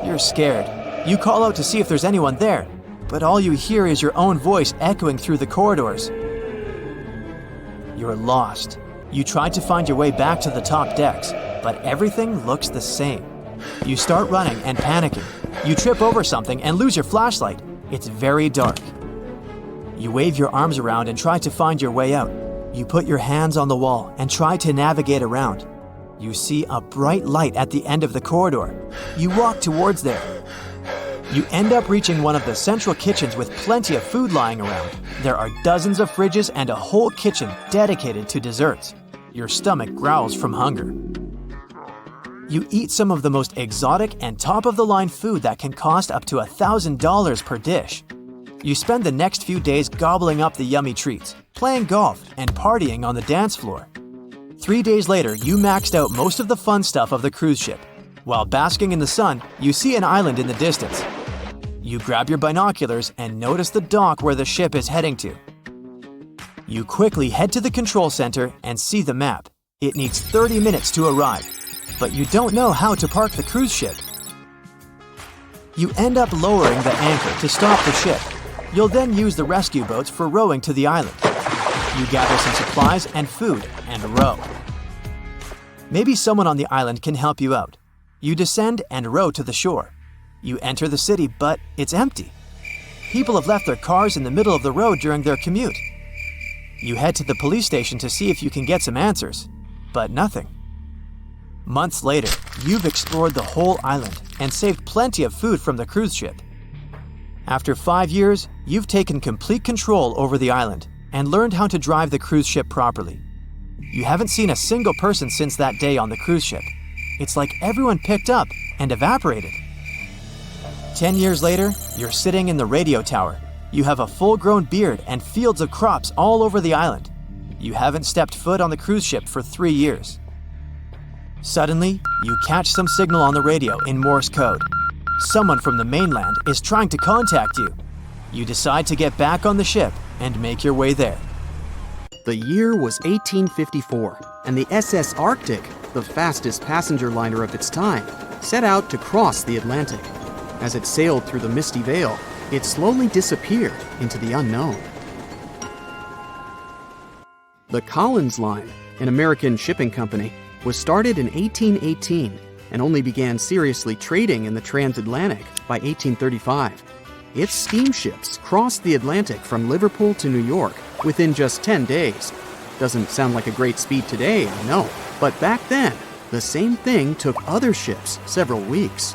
You're scared. You call out to see if there's anyone there, but all you hear is your own voice echoing through the corridors. You're lost. You try to find your way back to the top decks, but everything looks the same. You start running and panicking. You trip over something and lose your flashlight. It's very dark. You wave your arms around and try to find your way out. You put your hands on the wall and try to navigate around. You see a bright light at the end of the corridor. You walk towards there. You end up reaching one of the central kitchens with plenty of food lying around. There are dozens of fridges and a whole kitchen dedicated to desserts. Your stomach growls from hunger. You eat some of the most exotic and top-of-the-line food that can cost up to $1,000 per dish. You spend the next few days gobbling up the yummy treats, playing golf, and partying on the dance floor. 3 days later, you maxed out most of the fun stuff of the cruise ship. While basking in the sun, you see an island in the distance. You grab your binoculars and notice the dock where the ship is heading to. You quickly head to the control center and see the map. It needs 30 minutes to arrive, but you don't know how to park the cruise ship. You end up lowering the anchor to stop the ship. You'll then use the rescue boats for rowing to the island. You gather some supplies and food and row. Maybe someone on the island can help you out. You descend and row to the shore. You enter the city, but it's empty. People have left their cars in the middle of the road during their commute. You head to the police station to see if you can get some answers, but nothing. Months later, you've explored the whole island and saved plenty of food from the cruise ship. After 5 years, you've taken complete control over the island and learned how to drive the cruise ship properly. You haven't seen a single person since that day on the cruise ship. It's like everyone picked up and evaporated. 10 years later, you're sitting in the radio tower. You have a full-grown beard and fields of crops all over the island. You haven't stepped foot on the cruise ship for 3 years. Suddenly, you catch some signal on the radio in Morse code. Someone from the mainland is trying to contact you. You decide to get back on the ship and make your way there. The year was 1854, and the SS Arctic, the fastest passenger liner of its time, set out to cross the Atlantic. As it sailed through the misty veil, it slowly disappeared into the unknown. The Collins Line, an American shipping company, was started in 1818 and only began seriously trading in the transatlantic by 1835. Its steamships crossed the Atlantic from Liverpool to New York within just 10 days. Doesn't sound like a great speed today, I know, but back then, the same thing took other ships several weeks.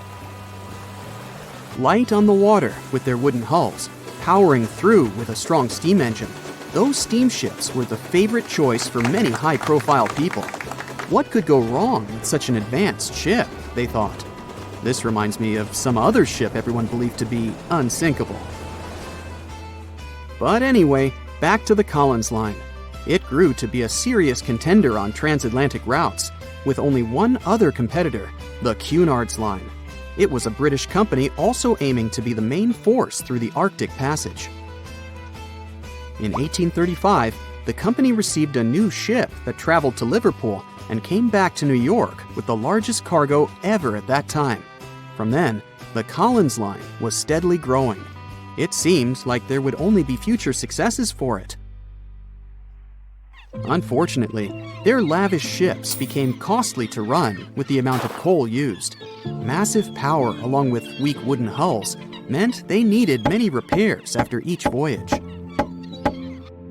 Light on the water with their wooden hulls, powering through with a strong steam engine, those steamships were the favorite choice for many high-profile people. What could go wrong with such an advanced ship, they thought. This reminds me of some other ship everyone believed to be unsinkable. But anyway, back to the Collins Line. It grew to be a serious contender on transatlantic routes, with only one other competitor, the Cunard's Line. It was a British company also aiming to be the main force through the Arctic Passage. In 1835, the company received a new ship that traveled to Liverpool and came back to New York with the largest cargo ever at that time. From then, the Collins Line was steadily growing. It seemed like there would only be future successes for it. Unfortunately, their lavish ships became costly to run with the amount of coal used. Massive power along with weak wooden hulls meant they needed many repairs after each voyage.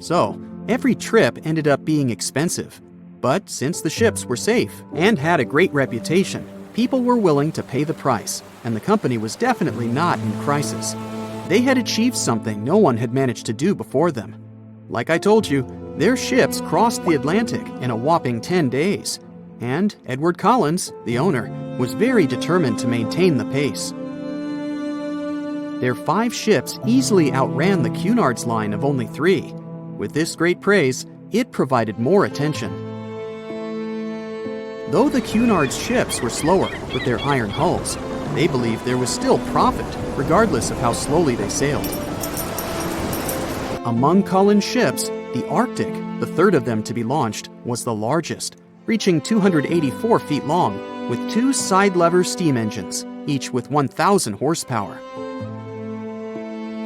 So, every trip ended up being expensive. But since the ships were safe and had a great reputation, people were willing to pay the price, and the company was definitely not in crisis. They had achieved something no one had managed to do before them. Like I told you, their ships crossed the Atlantic in a whopping 10 days, and Edward Collins, the owner, was very determined to maintain the pace. Their 5 ships easily outran the Cunard's Line of only 3. With this great praise, it provided more attention. Though the Cunard's ships were slower with their iron hulls, they believed there was still profit, regardless of how slowly they sailed. Among Collins' ships, the Arctic, the third of them to be launched, was the largest, reaching 284 feet long, with 2 side-lever steam engines, each with 1,000 horsepower.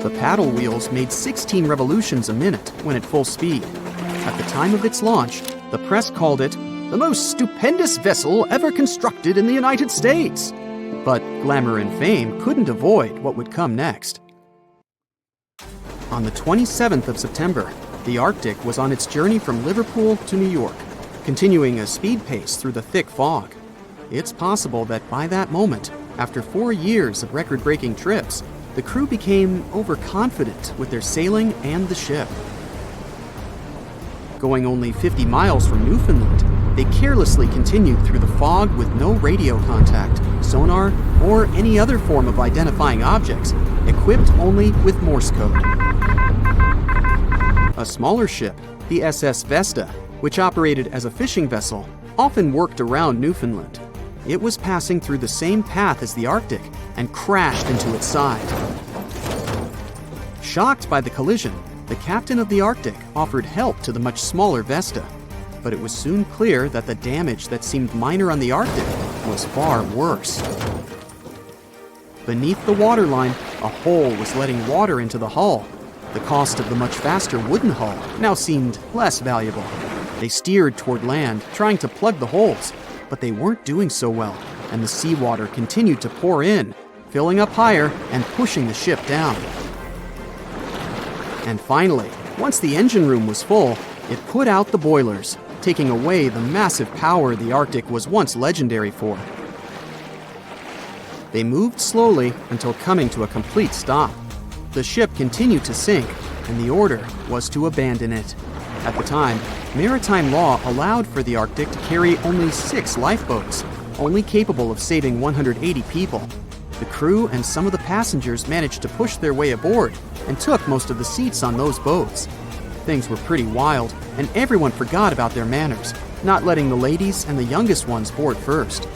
The paddle wheels made 16 revolutions a minute when at full speed. At the time of its launch, the press called it the most stupendous vessel ever constructed in the United States. But glamour and fame couldn't avoid what would come next. On the 27th of September, the Arctic was on its journey from Liverpool to New York, continuing a speed pace through the thick fog. It's possible that by that moment, after 4 years of record-breaking trips, the crew became overconfident with their sailing and the ship. Going only 50 miles from Newfoundland, they carelessly continued through the fog with no radio contact, sonar, or any other form of identifying objects, equipped only with Morse code. A smaller ship, the SS Vesta, which operated as a fishing vessel, often worked around Newfoundland. It was passing through the same path as the Arctic and crashed into its side. Shocked by the collision, the captain of the Arctic offered help to the much smaller Vesta, but it was soon clear that the damage that seemed minor on the Arctic was far worse. Beneath the waterline, a hole was letting water into the hull. The cost of the much faster wooden hull now seemed less valuable. They steered toward land, trying to plug the holes, but they weren't doing so well, and the seawater continued to pour in, filling up higher and pushing the ship down. And finally, once the engine room was full, it put out the boilers, taking away the massive power the Arctic was once legendary for. They moved slowly until coming to a complete stop. The ship continued to sink, and the order was to abandon it. At the time, maritime law allowed for the Arctic to carry only 6 lifeboats, only capable of saving 180 people. The crew and some of the passengers managed to push their way aboard and took most of the seats on those boats. Things were pretty wild, and everyone forgot about their manners, not letting the ladies and the youngest ones board first.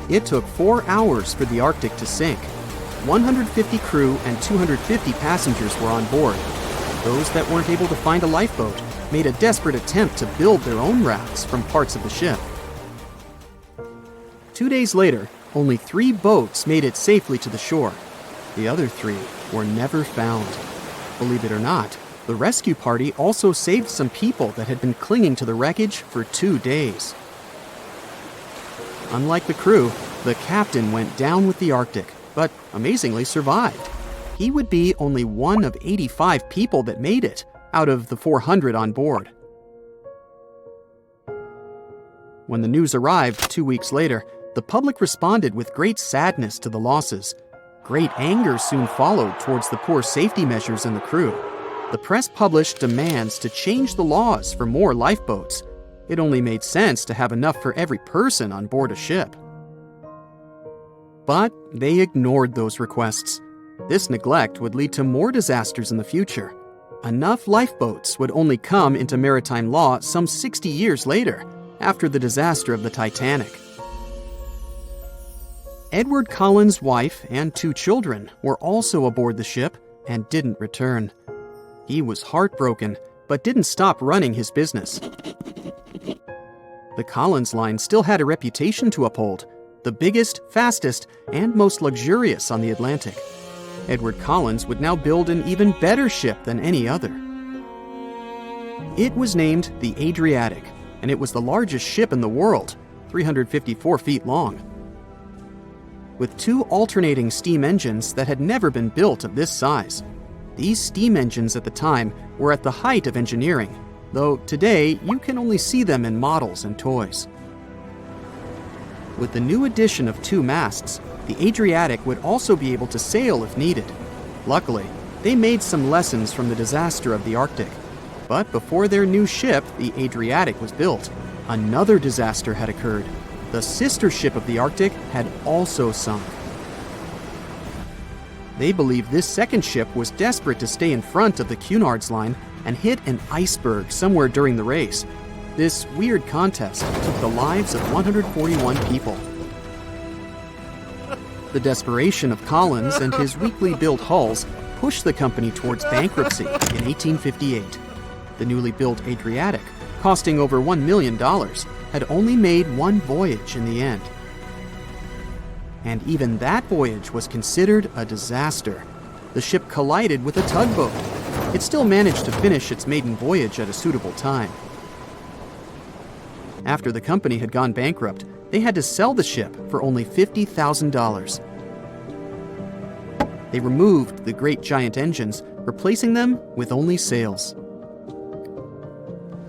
It took 4 hours for the Arctic to sink. 150 crew and 250 passengers were on board. Those that weren't able to find a lifeboat made a desperate attempt to build their own rafts from parts of the ship. 2 days later, only 3 boats made it safely to the shore. The other 3 were never found. Believe it or not, the rescue party also saved some people that had been clinging to the wreckage for 2 days. Unlike the crew, the captain went down with the Arctic, but amazingly survived. He would be only one of 85 people that made it out of the 400 on board. When the news arrived 2 weeks later, the public responded with great sadness to the losses. Great anger soon followed towards the poor safety measures in the crew. The press published demands to change the laws for more lifeboats. It only made sense to have enough for every person on board a ship. But they ignored those requests. This neglect would lead to more disasters in the future. Enough lifeboats would only come into maritime law some 60 years later, after the disaster of the Titanic. Edward Cullen's wife and 2 children were also aboard the ship and didn't return. He was heartbroken, but didn't stop running his business. The Collins Line still had a reputation to uphold, the biggest, fastest, and most luxurious on the Atlantic. Edward Collins would now build an even better ship than any other. It was named the Adriatic, and it was the largest ship in the world, 354 feet long. With 2 alternating steam engines that had never been built of this size. These steam engines at the time were at the height of engineering, though today you can only see them in models and toys. With the new addition of 2 masts, the Adriatic would also be able to sail if needed. Luckily, they made some lessons from the disaster of the Arctic. But before their new ship, the Adriatic, was built, another disaster had occurred. The sister ship of the Arctic had also sunk. They believed this second ship was desperate to stay in front of the Cunard's line and hit an iceberg somewhere during the race. This weird contest took the lives of 141 people. The desperation of Collins and his weakly built hulls pushed the company towards bankruptcy in 1858. The newly built Adriatic, costing over $1 million, had only made 1 voyage in the end. And even that voyage was considered a disaster. The ship collided with a tugboat. It still managed to finish its maiden voyage at a suitable time. After the company had gone bankrupt, they had to sell the ship for only $50,000. They removed the great giant engines, replacing them with only sails.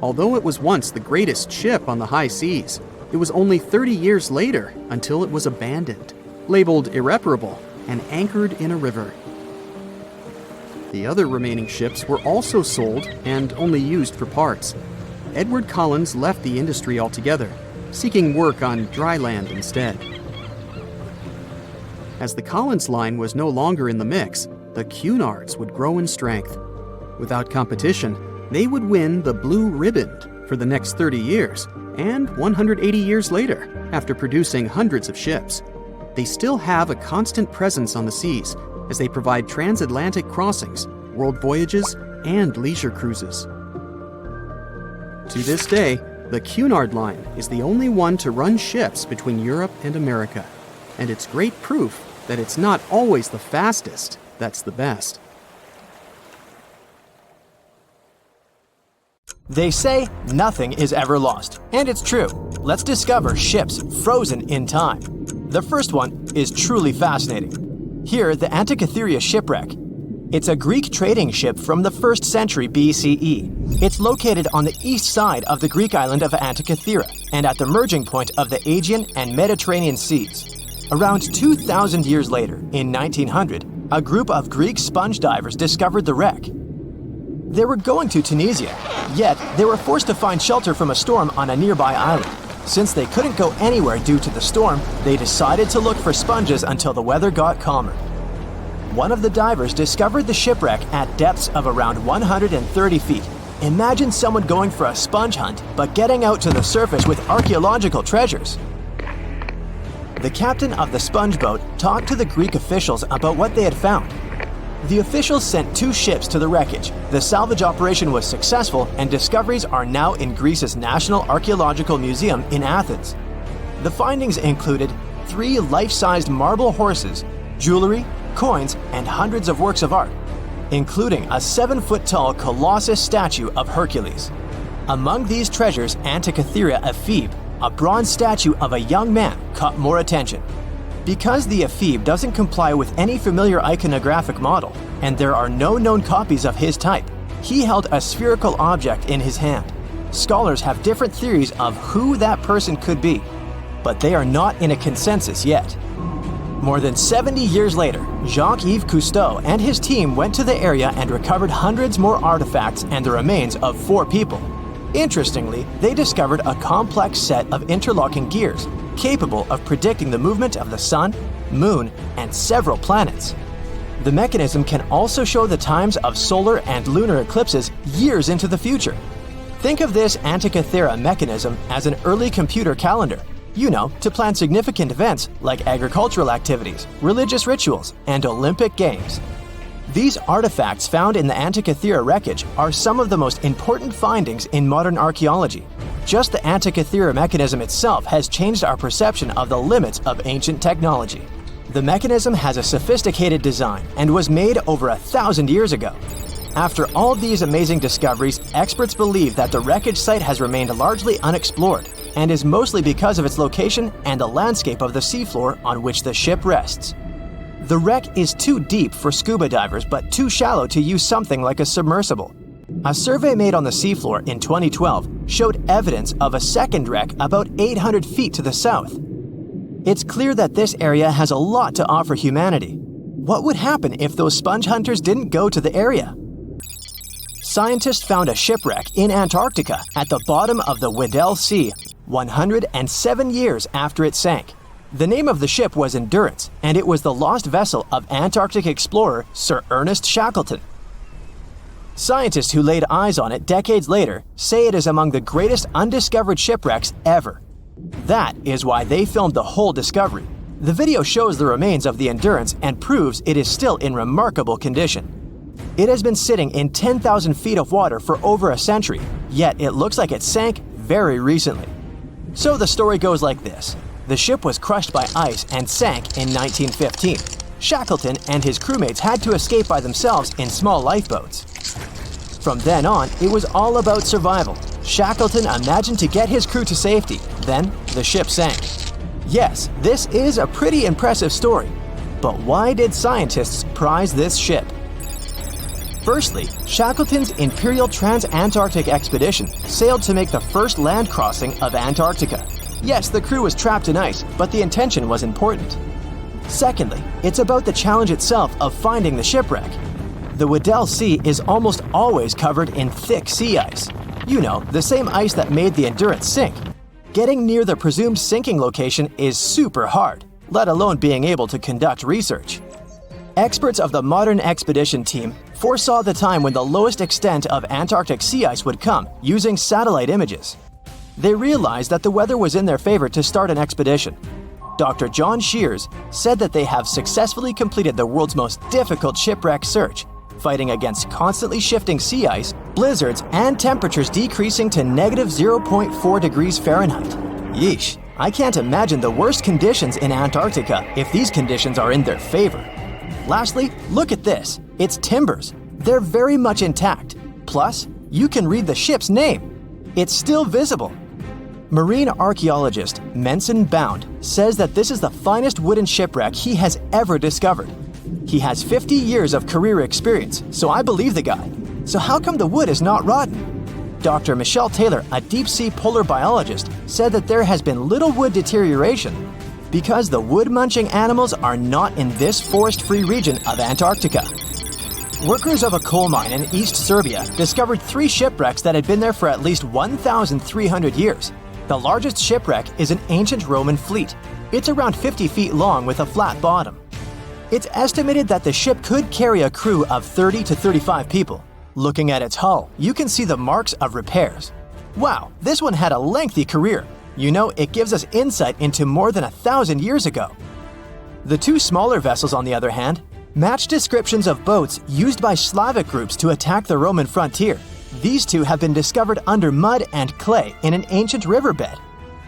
Although it was once the greatest ship on the high seas, it was only 30 years later until it was abandoned, labeled irreparable, and anchored in a river. The other remaining ships were also sold and only used for parts. Edward Collins left the industry altogether, seeking work on dry land instead. As the Collins Line was no longer in the mix, the Cunards would grow in strength. Without competition, they would win the Blue Ribbon for the next 30 years, and 180 years later, after producing hundreds of ships. They still have a constant presence on the seas as they provide transatlantic crossings, world voyages, and leisure cruises. To this day, the Cunard Line is the only one to run ships between Europe and America, and it's great proof that it's not always the fastest that's the best. They say nothing is ever lost, and it's true. Let's discover ships frozen in time. The first one is truly fascinating. Here, the Antikythera shipwreck. It's a Greek trading ship from the 1st century BCE. It's located on the east side of the Greek island of Antikythera and at the merging point of the Aegean and Mediterranean seas. Around 2,000 years later, in 1900, a group of Greek sponge divers discovered the wreck. They were going to Tunisia, yet they were forced to find shelter from a storm on a nearby island. Since they couldn't go anywhere due to the storm, they decided to look for sponges until the weather got calmer. One of the divers discovered the shipwreck at depths of around 130 feet. Imagine someone going for a sponge hunt, but getting out to the surface with archaeological treasures. The captain of the sponge boat talked to the Greek officials about what they had found. The officials sent 2 ships to the wreckage. The salvage operation was successful, and discoveries are now in Greece's National Archaeological Museum in Athens. The findings included 3 life-sized marble horses, jewelry, coins, and hundreds of works of art, including a 7-foot-tall Colossus statue of Hercules. Among these treasures, Antikythera ephebe, a bronze statue of a young man, caught more attention. Because the ephebe doesn't comply with any familiar iconographic model, and there are no known copies of his type, he held a spherical object in his hand. Scholars have different theories of who that person could be, but they are not in a consensus yet. More than 70 years later, Jacques-Yves Cousteau and his team went to the area and recovered hundreds more artifacts and the remains of 4 people. Interestingly, they discovered a complex set of interlocking gears, capable of predicting the movement of the sun, moon, and several planets. The mechanism can also show the times of solar and lunar eclipses years into the future. Think of this Antikythera mechanism as an early computer calendar, to plan significant events like agricultural activities, religious rituals, and Olympic Games. These artifacts found in the Antikythera wreckage are some of the most important findings in modern archaeology. Just the Antikythera mechanism itself has changed our perception of the limits of ancient technology. The mechanism has a sophisticated design and was made over 1,000 years ago. After all these amazing discoveries, experts believe that the wreckage site has remained largely unexplored and is mostly because of its location and the landscape of the seafloor on which the ship rests. The wreck is too deep for scuba divers but too shallow to use something like a submersible. A survey made on the seafloor in 2012 showed evidence of a second wreck about 800 feet to the south. It's clear that this area has a lot to offer humanity. What would happen if those sponge hunters didn't go to the area? Scientists found a shipwreck in Antarctica at the bottom of the Weddell Sea 107 years after it sank. The name of the ship was Endurance, and it was the lost vessel of Antarctic explorer Sir Ernest Shackleton. Scientists who laid eyes on it decades later say it is among the greatest undiscovered shipwrecks ever. That is why they filmed the whole discovery. The video shows the remains of the Endurance and proves it is still in remarkable condition. It has been sitting in 10,000 feet of water for over a century, yet it looks like it sank very recently. So the story goes like this. The ship was crushed by ice and sank in 1915. Shackleton and his crewmates had to escape by themselves in small lifeboats. From then on, it was all about survival. Shackleton imagined to get his crew to safety, then the ship sank. Yes, this is a pretty impressive story. But why did scientists prize this ship? Firstly, Shackleton's Imperial Trans-Antarctic Expedition sailed to make the first land crossing of Antarctica. Yes, the crew was trapped in ice, but the intention was important. Secondly, it's about the challenge itself of finding the shipwreck. The Weddell Sea is almost always covered in thick sea ice. The same ice that made the Endurance sink. Getting near the presumed sinking location is super hard, let alone being able to conduct research. Experts of the modern expedition team foresaw the time when the lowest extent of Antarctic sea ice would come using satellite images. They realized that the weather was in their favor to start an expedition. Dr. John Shears said that they have successfully completed the world's most difficult shipwreck search, fighting against constantly shifting sea ice, blizzards, and temperatures decreasing to -0.4 degrees Fahrenheit. Yeesh, I can't imagine the worst conditions in Antarctica if these conditions are in their favor. Lastly, look at this. It's timbers. They're very much intact. Plus, you can read the ship's name. It's still visible. Marine archaeologist Menson Bound says that this is the finest wooden shipwreck he has ever discovered. He has 50 years of career experience, so I believe the guy. So how come the wood is not rotten? Dr. Michelle Taylor, a deep-sea polar biologist, said that there has been little wood deterioration because the wood-munching animals are not in this forest-free region of Antarctica. Workers of a coal mine in East Serbia discovered 3 shipwrecks that had been there for at least 1,300 years. The largest shipwreck is an ancient Roman fleet. It's around 50 feet long with a flat bottom. It's estimated that the ship could carry a crew of 30 to 35 people. Looking at its hull, you can see the marks of repairs. Wow, this one had a lengthy career. It gives us insight into more than 1,000 years ago. The 2 smaller vessels, on the other hand, match descriptions of boats used by Slavic groups to attack the Roman frontier. These 2 have been discovered under mud and clay in an ancient riverbed.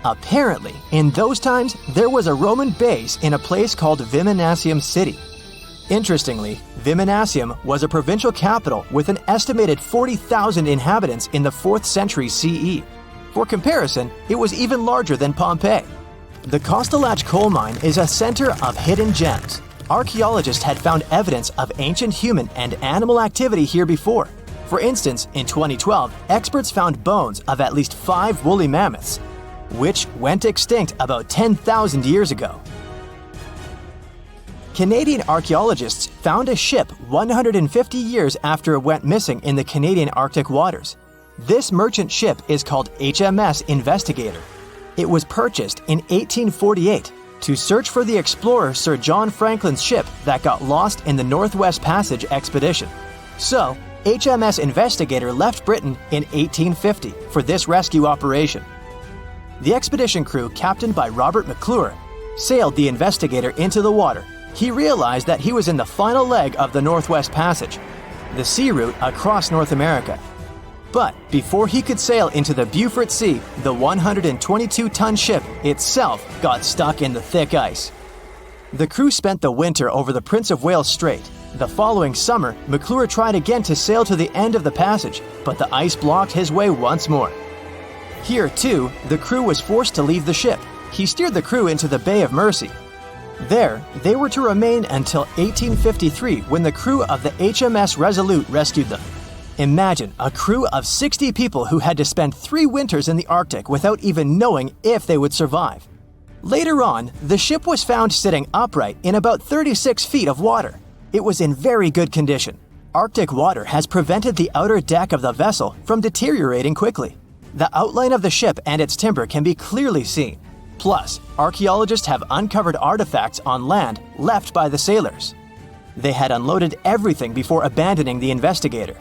Apparently, in those times, there was a Roman base in a place called Viminacium City. Interestingly, Viminacium was a provincial capital with an estimated 40,000 inhabitants in the 4th century CE. For comparison, it was even larger than Pompeii. The Kostelach coal mine is a center of hidden gems. Archaeologists had found evidence of ancient human and animal activity here before. For instance, in 2012, experts found bones of at least 5 woolly mammoths, which went extinct about 10,000 years ago. Canadian archaeologists found a ship 150 years after it went missing in the Canadian Arctic waters. This merchant ship is called HMS Investigator. It was purchased in 1848 to search for the explorer Sir John Franklin's ship that got lost in the Northwest Passage expedition. So, HMS Investigator left Britain in 1850 for this rescue operation. The expedition crew, captained by Robert McClure, sailed the Investigator into the water. He realized that he was in the final leg of the Northwest Passage, the sea route across North America. But before he could sail into the Beaufort Sea, the 122-ton ship itself got stuck in the thick ice. The crew spent the winter over the Prince of Wales Strait. The following summer, McClure tried again to sail to the end of the passage, but the ice blocked his way once more. Here, too, the crew was forced to leave the ship. He steered the crew into the Bay of Mercy. There, they were to remain until 1853, when the crew of the HMS Resolute rescued them. Imagine a crew of 60 people who had to spend 3 winters in the Arctic without even knowing if they would survive. Later on, the ship was found sitting upright in about 36 feet of water. It was in very good condition. Arctic water has prevented the outer deck of the vessel from deteriorating quickly. The outline of the ship and its timber can be clearly seen. Plus, archaeologists have uncovered artifacts on land left by the sailors. They had unloaded everything before abandoning the Investigator.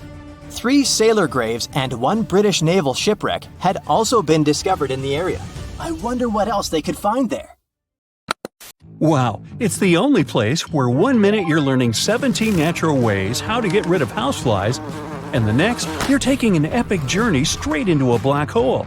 3 sailor graves and 1 British naval shipwreck had also been discovered in the area. I wonder what else they could find there. Wow, it's the only place where 1 minute you're learning 17 natural ways how to get rid of houseflies, and the next, you're taking an epic journey straight into a black hole.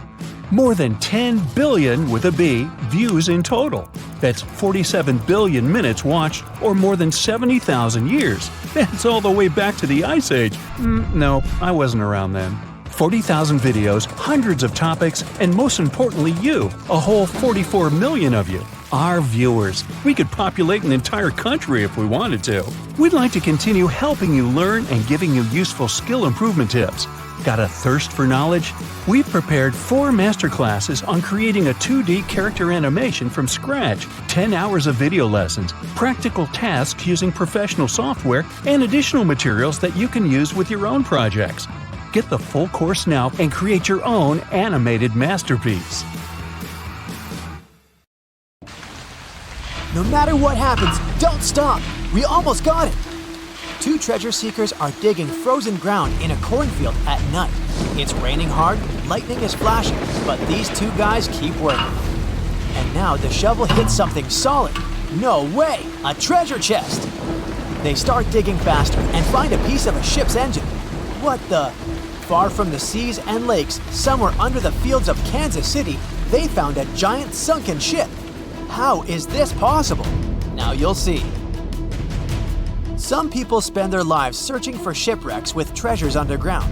More than 10 billion, with a B, views in total. That's 47 billion minutes watched, or more than 70,000 years. That's all the way back to the Ice Age. No, I wasn't around then. 40,000 videos, hundreds of topics, and most importantly you, a whole 44 million of you. Our viewers. We could populate an entire country if we wanted to. We'd like to continue helping you learn and giving you useful skill improvement tips. Got a thirst for knowledge? We've prepared 4 masterclasses on creating a 2D character animation from scratch, 10 hours of video lessons, practical tasks using professional software, and additional materials that you can use with your own projects. Get the full course now and create your own animated masterpiece. No matter what happens, don't stop! We almost got it! 2 treasure seekers are digging frozen ground in a cornfield at night. It's raining hard, lightning is flashing, but these 2 guys keep working. And now the shovel hits something solid. No way! A treasure chest! They start digging faster and find a piece of a ship's engine. What the? Far from the seas and lakes, somewhere under the fields of Kansas City, they found a giant sunken ship. How is this possible? Now you'll see. Some people spend their lives searching for shipwrecks with treasures underground.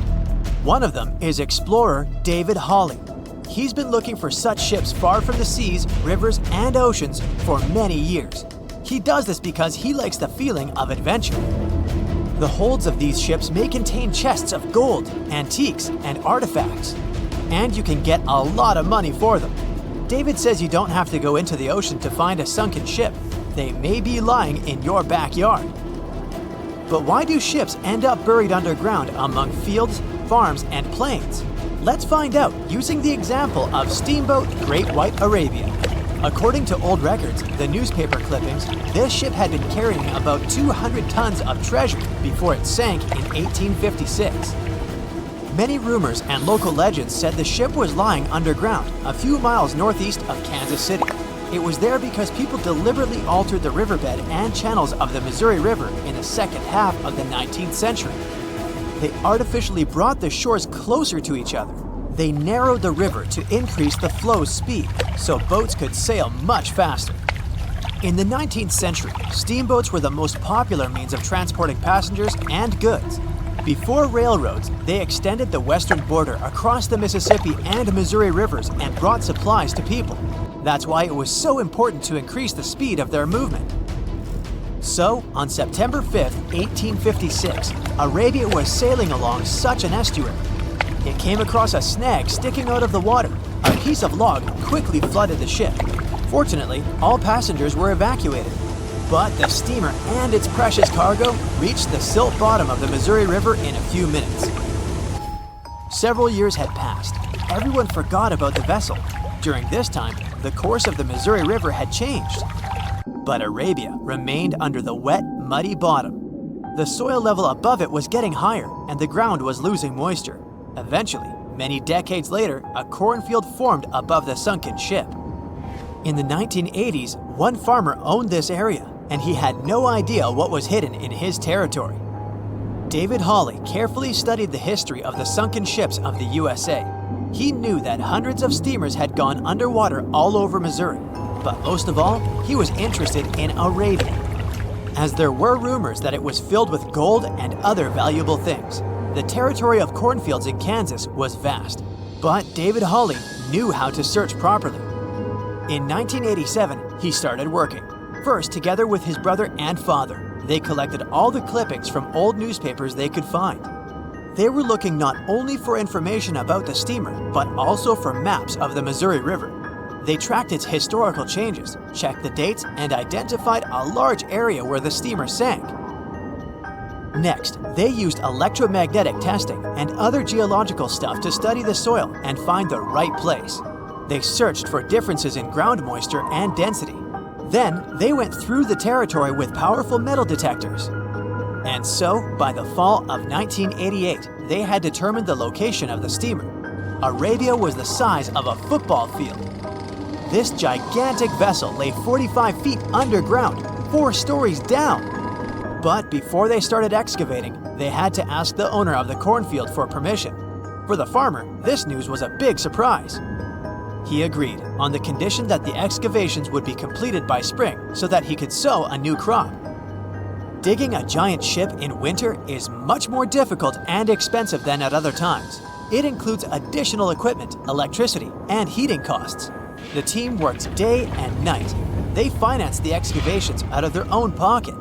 One of them is explorer David Hawley. He's been looking for such ships far from the seas, rivers, and oceans for many years. He does this because he likes the feeling of adventure. The holds of these ships may contain chests of gold, antiques, and artifacts. And you can get a lot of money for them. David says you don't have to go into the ocean to find a sunken ship. They may be lying in your backyard. But why do ships end up buried underground among fields, farms, and plains? Let's find out using the example of steamboat Great White Arabia. According to old records, the newspaper clippings, this ship had been carrying about 200 tons of treasure before it sank in 1856. Many rumors and local legends said the ship was lying underground, a few miles northeast of Kansas City. It was there because people deliberately altered the riverbed and channels of the Missouri River in the second half of the 19th century. They artificially brought the shores closer to each other. They narrowed the river to increase the flow's speed, so boats could sail much faster. In the 19th century, steamboats were the most popular means of transporting passengers and goods. Before railroads, they extended the western border across the Mississippi and Missouri rivers and brought supplies to people. That's why it was so important to increase the speed of their movement. So, on September 5th, 1856, Arabia was sailing along such an estuary. It came across a snag sticking out of the water. A piece of log quickly flooded the ship. Fortunately, all passengers were evacuated. But the steamer and its precious cargo reached the silt bottom of the Missouri River in a few minutes. Several years had passed. Everyone forgot about the vessel. During this time, the course of the Missouri River had changed. But Arabia remained under the wet, muddy bottom. The soil level above it was getting higher, and the ground was losing moisture. Eventually, many decades later, a cornfield formed above the sunken ship. In the 1980s, one farmer owned this area, and he had no idea what was hidden in his territory. David Hawley carefully studied the history of the sunken ships of the USA. He knew that hundreds of steamers had gone underwater all over Missouri, but most of all, he was interested in Arabia, as there were rumors that it was filled with gold and other valuable things. The territory of cornfields in Kansas was vast, but David Hawley knew how to search properly. In 1987, he started working, first together with his brother and father. They collected all the clippings from old newspapers they could find. They were looking not only for information about the steamer, but also for maps of the Missouri River. They tracked its historical changes, checked the dates, and identified a large area where the steamer sank. Next, they used electromagnetic testing and other geological stuff to study the soil and find the right place. They searched for differences in ground moisture and density. Then, they went through the territory with powerful metal detectors. And so, by the fall of 1988, they had determined the location of the steamer. Arabia was the size of a football field. This gigantic vessel lay 45 feet underground, 4 stories down. But before they started excavating, they had to ask the owner of the cornfield for permission. For the farmer, this news was a big surprise. He agreed on the condition that the excavations would be completed by spring so that he could sow a new crop. Digging a giant ship in winter is much more difficult and expensive than at other times. It includes additional equipment, electricity, and heating costs. The team worked day and night. They financed the excavations out of their own pocket.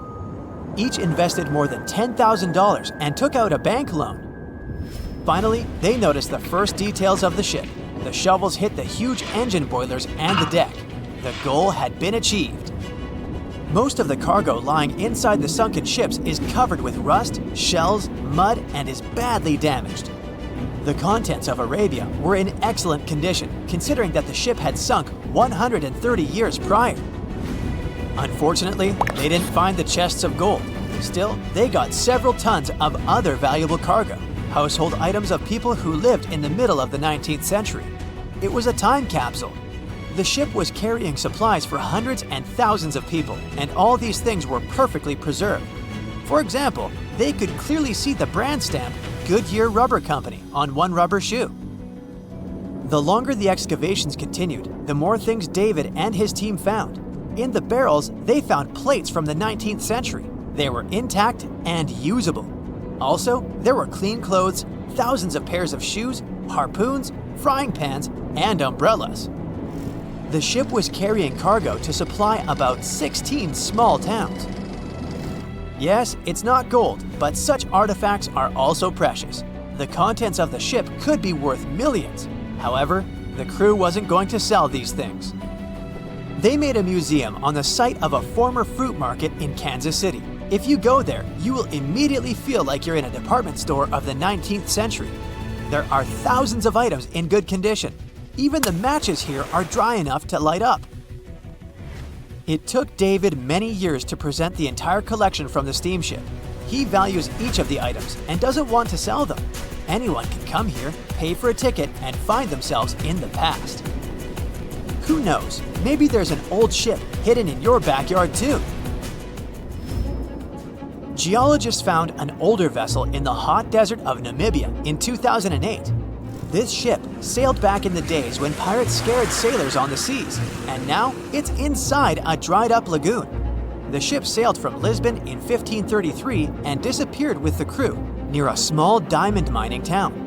Each invested more than $10,000 and took out a bank loan. Finally, they noticed the first details of the ship. The shovels hit the huge engine boilers and the deck. The goal had been achieved. Most of the cargo lying inside the sunken ships is covered with rust, shells, mud, and is badly damaged. The contents of Arabia were in excellent condition, considering that the ship had sunk 130 years prior. Unfortunately, they didn't find the chests of gold. Still, they got several tons of other valuable cargo, household items of people who lived in the middle of the 19th century. It was a time capsule. The ship was carrying supplies for hundreds and thousands of people, and all these things were perfectly preserved. For example, they could clearly see the brand stamp Goodyear Rubber Company on one rubber shoe. The longer the excavations continued, the more things David and his team found. In the barrels, they found plates from the 19th century. They were intact and usable. Also, there were clean clothes, thousands of pairs of shoes, harpoons, frying pans, and umbrellas. The ship was carrying cargo to supply about 16 small towns. Yes, it's not gold, but such artifacts are also precious. The contents of the ship could be worth millions. However, the crew wasn't going to sell these things. They made a museum on the site of a former fruit market in Kansas City. If you go there, you will immediately feel like you're in a department store of the 19th century. There are thousands of items in good condition. Even the matches here are dry enough to light up. It took David many years to present the entire collection from the steamship. He values each of the items and doesn't want to sell them. Anyone can come here, pay for a ticket, and find themselves in the past. Who knows, maybe there's an old ship hidden in your backyard too. Geologists found an older vessel in the hot desert of Namibia in 2008. This ship sailed back in the days when pirates scared sailors on the seas, and now it's inside a dried-up lagoon. The ship sailed from Lisbon in 1533 and disappeared with the crew near a small diamond mining town.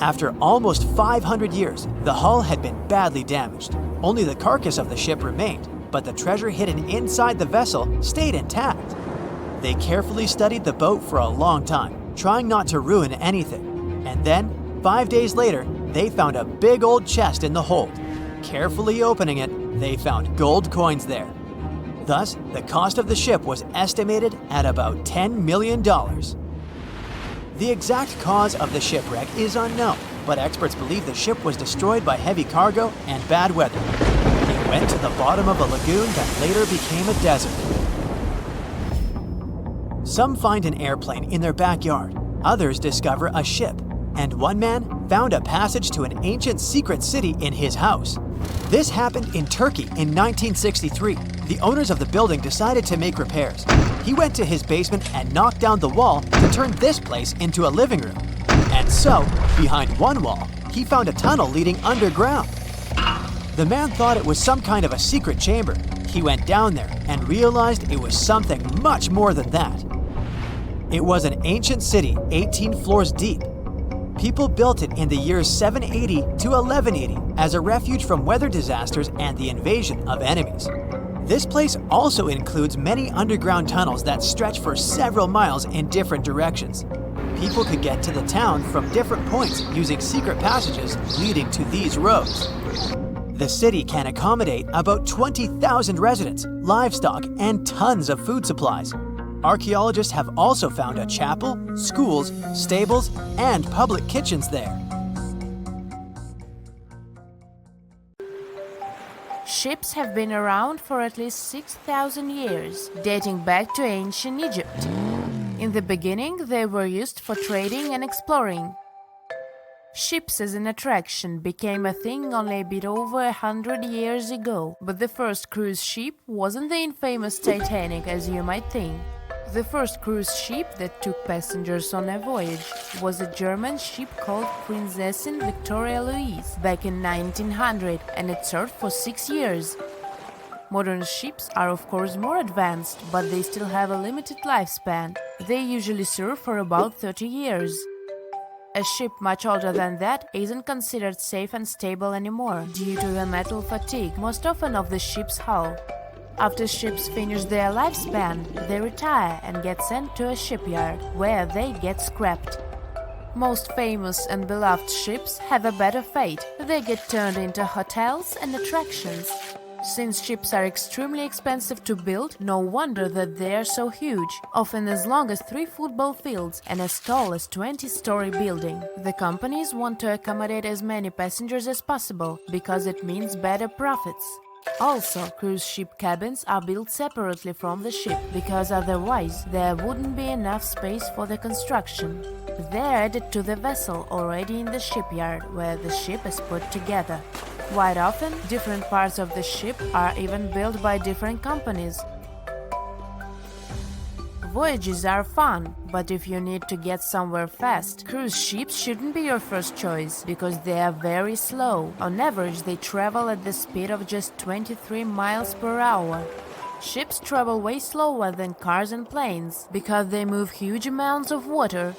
After almost 500 years, the hull had been badly damaged. Only the carcass of the ship remained, but the treasure hidden inside the vessel stayed intact. They carefully studied the boat for a long time, trying not to ruin anything. And then, 5 days later, they found a big old chest in the hold. Carefully opening it, they found gold coins there. Thus, the cost of the ship was estimated at about $10 million. The exact cause of the shipwreck is unknown, but experts believe the ship was destroyed by heavy cargo and bad weather. It went to the bottom of a lagoon that later became a desert. Some find an airplane in their backyard, others discover a ship, and one man found a passage to an ancient secret city in his house. This happened in Turkey in 1963. The owners of the building decided to make repairs. He went to his basement and knocked down the wall to turn this place into a living room. And so, behind one wall, he found a tunnel leading underground. The man thought it was some kind of a secret chamber. He went down there and realized it was something much more than that. It was an ancient city 18 floors deep. People built it in the years 780 to 1180 as a refuge from weather disasters and the invasion of enemies. This place also includes many underground tunnels that stretch for several miles in different directions. People could get to the town from different points using secret passages leading to these roads. The city can accommodate about 20,000 residents, livestock, and tons of food supplies. Archaeologists have also found a chapel, schools, stables, and public kitchens there. Ships have been around for at least 6,000 years, dating back to ancient Egypt. In the beginning, they were used for trading and exploring. Ships as an attraction became a thing only a bit over 100 years ago, but the first cruise ship wasn't the infamous Titanic as you might think. The first cruise ship that took passengers on a voyage was a German ship called Prinzessin Victoria Louise back in 1900, and it served for 6 years. Modern ships are of course more advanced, but they still have a limited lifespan. They usually serve for about 30 years. A ship much older than that isn't considered safe and stable anymore due to the metal fatigue, most often of the ship's hull. After ships finish their lifespan, they retire and get sent to a shipyard, where they get scrapped. Most famous and beloved ships have a better fate. They get turned into hotels and attractions. Since ships are extremely expensive to build, no wonder that they are so huge, often as long as 3 football fields and as tall as 20-story building. The companies want to accommodate as many passengers as possible, because it means better profits. Also, cruise ship cabins are built separately from the ship, because otherwise there wouldn't be enough space for the construction. They're added to the vessel already in the shipyard, where the ship is put together. Quite often, different parts of the ship are even built by different companies. Voyages are fun, but if you need to get somewhere fast, cruise ships shouldn't be your first choice, because they are very slow. On average, they travel at the speed of just 23 miles per hour. Ships travel way slower than cars and planes, because they move huge amounts of water.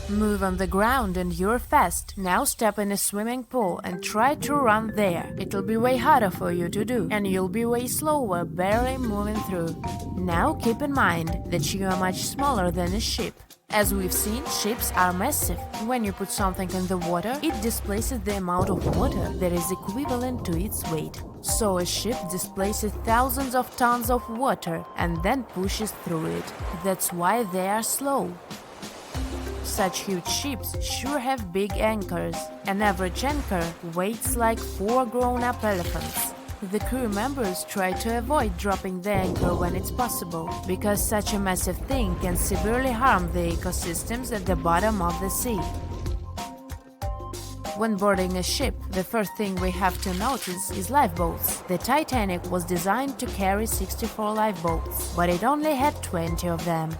Move on the ground and you're fast. Now step in a swimming pool and try to run there. It'll be way harder for you to do, and you'll be way slower, barely moving through. Now keep in mind that you are much smaller than a ship. As we've seen, ships are massive. When you put something in the water, it displaces the amount of water that is equivalent to its weight. So a ship displaces thousands of tons of water and then pushes through it. That's why they are slow. Such huge ships sure have big anchors. An average anchor weighs like 4 grown-up elephants. The crew members try to avoid dropping the anchor when it's possible, because such a massive thing can severely harm the ecosystems at the bottom of the sea. When boarding a ship, the first thing we have to notice is lifeboats. The Titanic was designed to carry 64 lifeboats, but it only had 20 of them.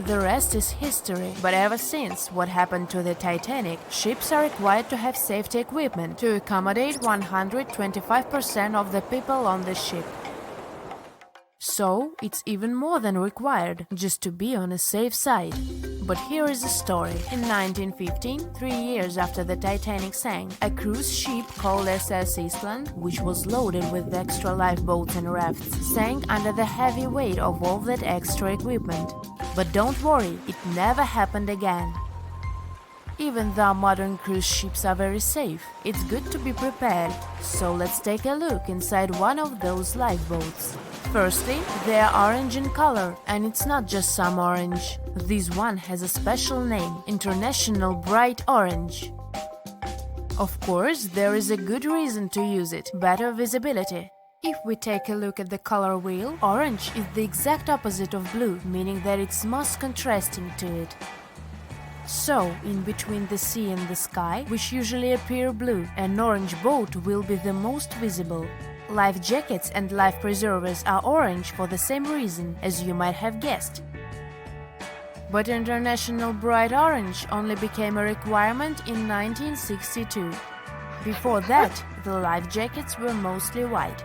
The rest is history, but ever since what happened to the Titanic, ships are required to have safety equipment to accommodate 125% of the people on the ship. So, it's even more than required, just to be on a safe side. But here is the story. In 1915, 3 years after the Titanic sank, a cruise ship called SS Eastland, which was loaded with extra lifeboats and rafts, sank under the heavy weight of all that extra equipment. But don't worry, it never happened again. Even though modern cruise ships are very safe, it's good to be prepared. So let's take a look inside one of those lifeboats. Firstly, they are orange in color, and it's not just some orange. This one has a special name, International Bright Orange. Of course, there is a good reason to use it: better visibility. If we take a look at the color wheel, orange is the exact opposite of blue, meaning that it's most contrasting to it. So, in between the sea and the sky, which usually appear blue, an orange boat will be the most visible. Life jackets and life preservers are orange for the same reason, as you might have guessed. But international bright orange only became a requirement in 1962. Before that, the life jackets were mostly white.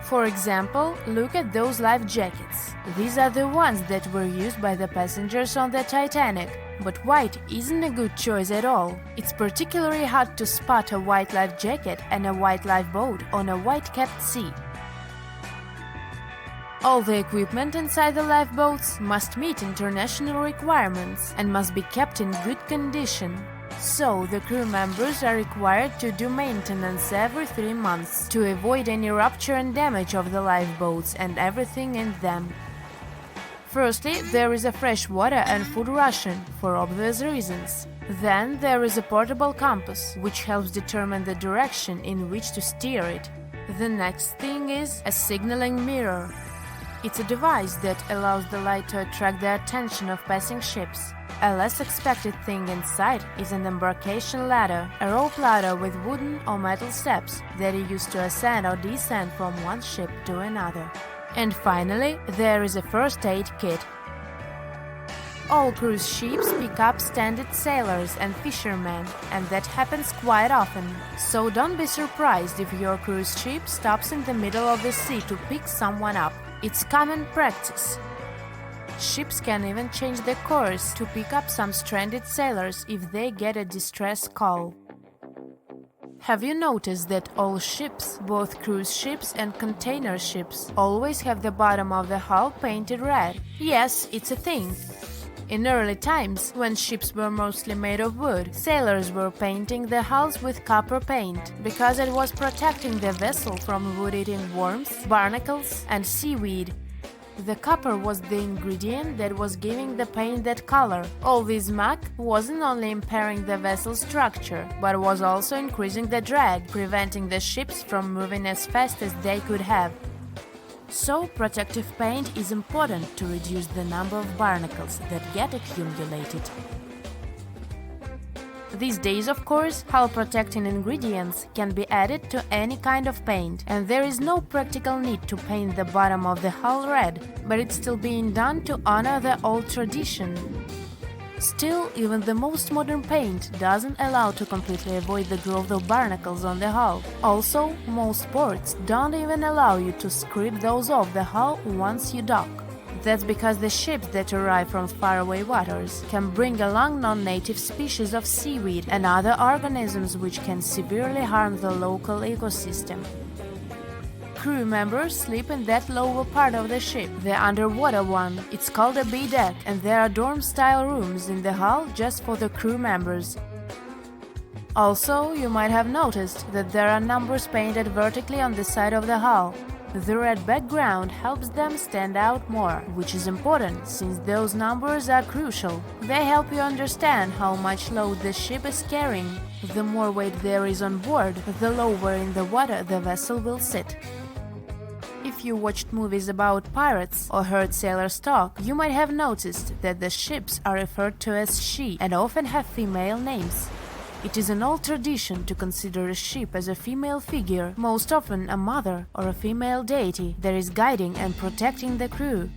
For example, look at those life jackets. These are the ones that were used by the passengers on the Titanic. But white isn't a good choice at all. It's particularly hard to spot a white life jacket and a white lifeboat on a white-capped sea. All the equipment inside the lifeboats must meet international requirements and must be kept in good condition. So, the crew members are required to do maintenance every 3 months to avoid any rupture and damage of the lifeboats and everything in them. Firstly, there is a fresh water and food ration, for obvious reasons. Then there is a portable compass, which helps determine the direction in which to steer it. The next thing is a signaling mirror. It's a device that allows the light to attract the attention of passing ships. A less expected thing inside is an embarkation ladder, a rope ladder with wooden or metal steps that are used to ascend or descend from one ship to another. And finally, there is a first aid kit. All cruise ships pick up standard sailors and fishermen, and that happens quite often. So don't be surprised if your cruise ship stops in the middle of the sea to pick someone up. It's common practice. Ships can even change their course to pick up some stranded sailors if they get a distress call. Have you noticed that all ships, both cruise ships and container ships, always have the bottom of the hull painted red? Yes, it's a thing. In early times, when ships were mostly made of wood, sailors were painting the hulls with copper paint, because it was protecting the vessel from wood-eating worms, barnacles, and seaweed. The copper was the ingredient that was giving the paint that color. All this muck wasn't only impairing the vessel's structure, but was also increasing the drag, preventing the ships from moving as fast as they could have. So, protective paint is important to reduce the number of barnacles that get accumulated. These days, of course, hull-protecting ingredients can be added to any kind of paint, and there is no practical need to paint the bottom of the hull red, but it's still being done to honor the old tradition. Still, even the most modern paint doesn't allow to completely avoid the growth of barnacles on the hull. Also, most ports don't even allow you to scrape those off the hull once you dock. That's because the ships that arrive from faraway waters can bring along non-native species of seaweed and other organisms which can severely harm the local ecosystem. Crew members sleep in that lower part of the ship, the underwater one. It's called a B-deck, and there are dorm-style rooms in the hull just for the crew members. Also, you might have noticed that there are numbers painted vertically on the side of the hull. The red background helps them stand out more, which is important since those numbers are crucial. They help you understand how much load the ship is carrying. The more weight there is on board, the lower in the water the vessel will sit. If you watched movies about pirates or heard sailors talk, you might have noticed that the ships are referred to as she and often have female names. It is an old tradition to consider a ship as a female figure, most often a mother or a female deity that is guiding and protecting the crew.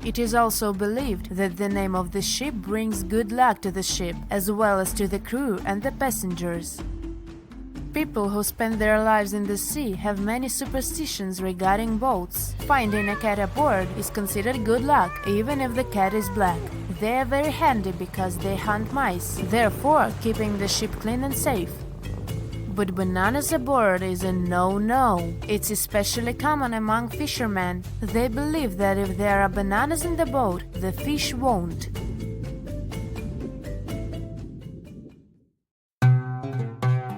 It is also believed that the name of the ship brings good luck to the ship, as well as to the crew and the passengers. People who spend their lives in the sea have many superstitions regarding boats. Finding a cat aboard is considered good luck, even if the cat is black. They are very handy because they hunt mice, therefore keeping the ship clean and safe. But bananas aboard is a no-no. It's especially common among fishermen. They believe that if there are bananas in the boat, the fish won't.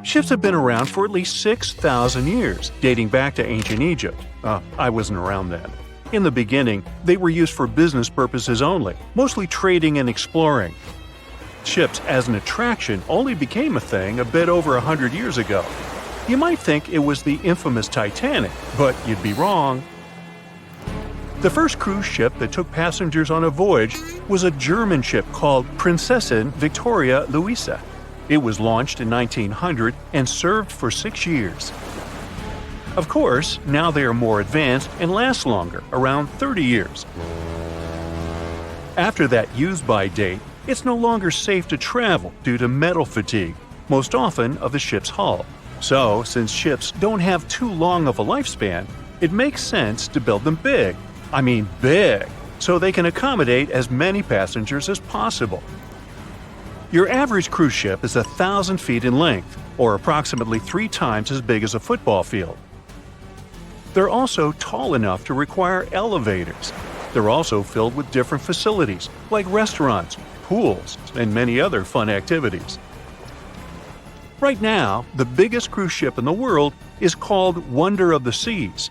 Ships have been around for at least 6,000 years, dating back to ancient Egypt. I wasn't around then. In the beginning, they were used for business purposes only, mostly trading and exploring. Ships as an attraction only became a thing a bit over 100 years ago. You might think it was the infamous Titanic, but you'd be wrong. The first cruise ship that took passengers on a voyage was a German ship called Prinzessin Victoria Luisa. It was launched in 1900 and served for 6 years. Of course, now they are more advanced and last longer, around 30 years. After that use-by date, it's no longer safe to travel due to metal fatigue, most often of the ship's hull. So, since ships don't have too long of a lifespan, it makes sense to build them big. I mean big, so they can accommodate as many passengers as possible. Your average cruise ship is 1,000 feet in length, or approximately 3 times as big as a football field. They're also tall enough to require elevators. They're also filled with different facilities, like restaurants, pools, and many other fun activities. Right now, the biggest cruise ship in the world is called Wonder of the Seas.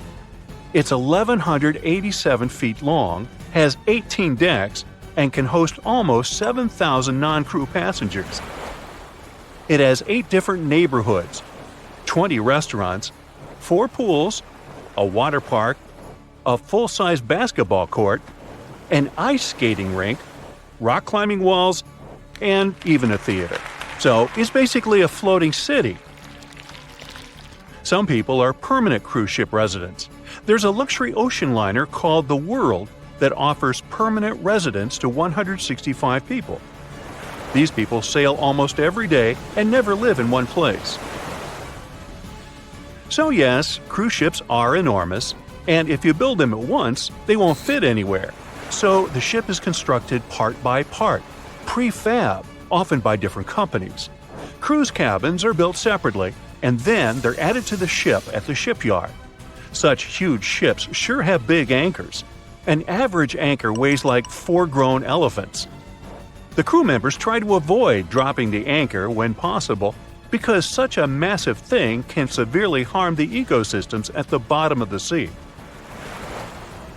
It's 1,187 feet long, has 18 decks, and can host almost 7,000 non-crew passengers. It has 8 different neighborhoods, 20 restaurants, 4 pools, a water park, a full-size basketball court, an ice skating rink, rock climbing walls, and even a theater. So it's basically a floating city. Some people are permanent cruise ship residents. There's a luxury ocean liner called the World that offers permanent residence to 165 people. These people sail almost every day and never live in one place. So yes, cruise ships are enormous, and if you build them at once, they won't fit anywhere. So the ship is constructed part by part, prefab, often by different companies. Cruise cabins are built separately, and then they're added to the ship at the shipyard. Such huge ships sure have big anchors. An average anchor weighs like 4 grown elephants. The crew members try to avoid dropping the anchor when possible because such a massive thing can severely harm the ecosystems at the bottom of the sea.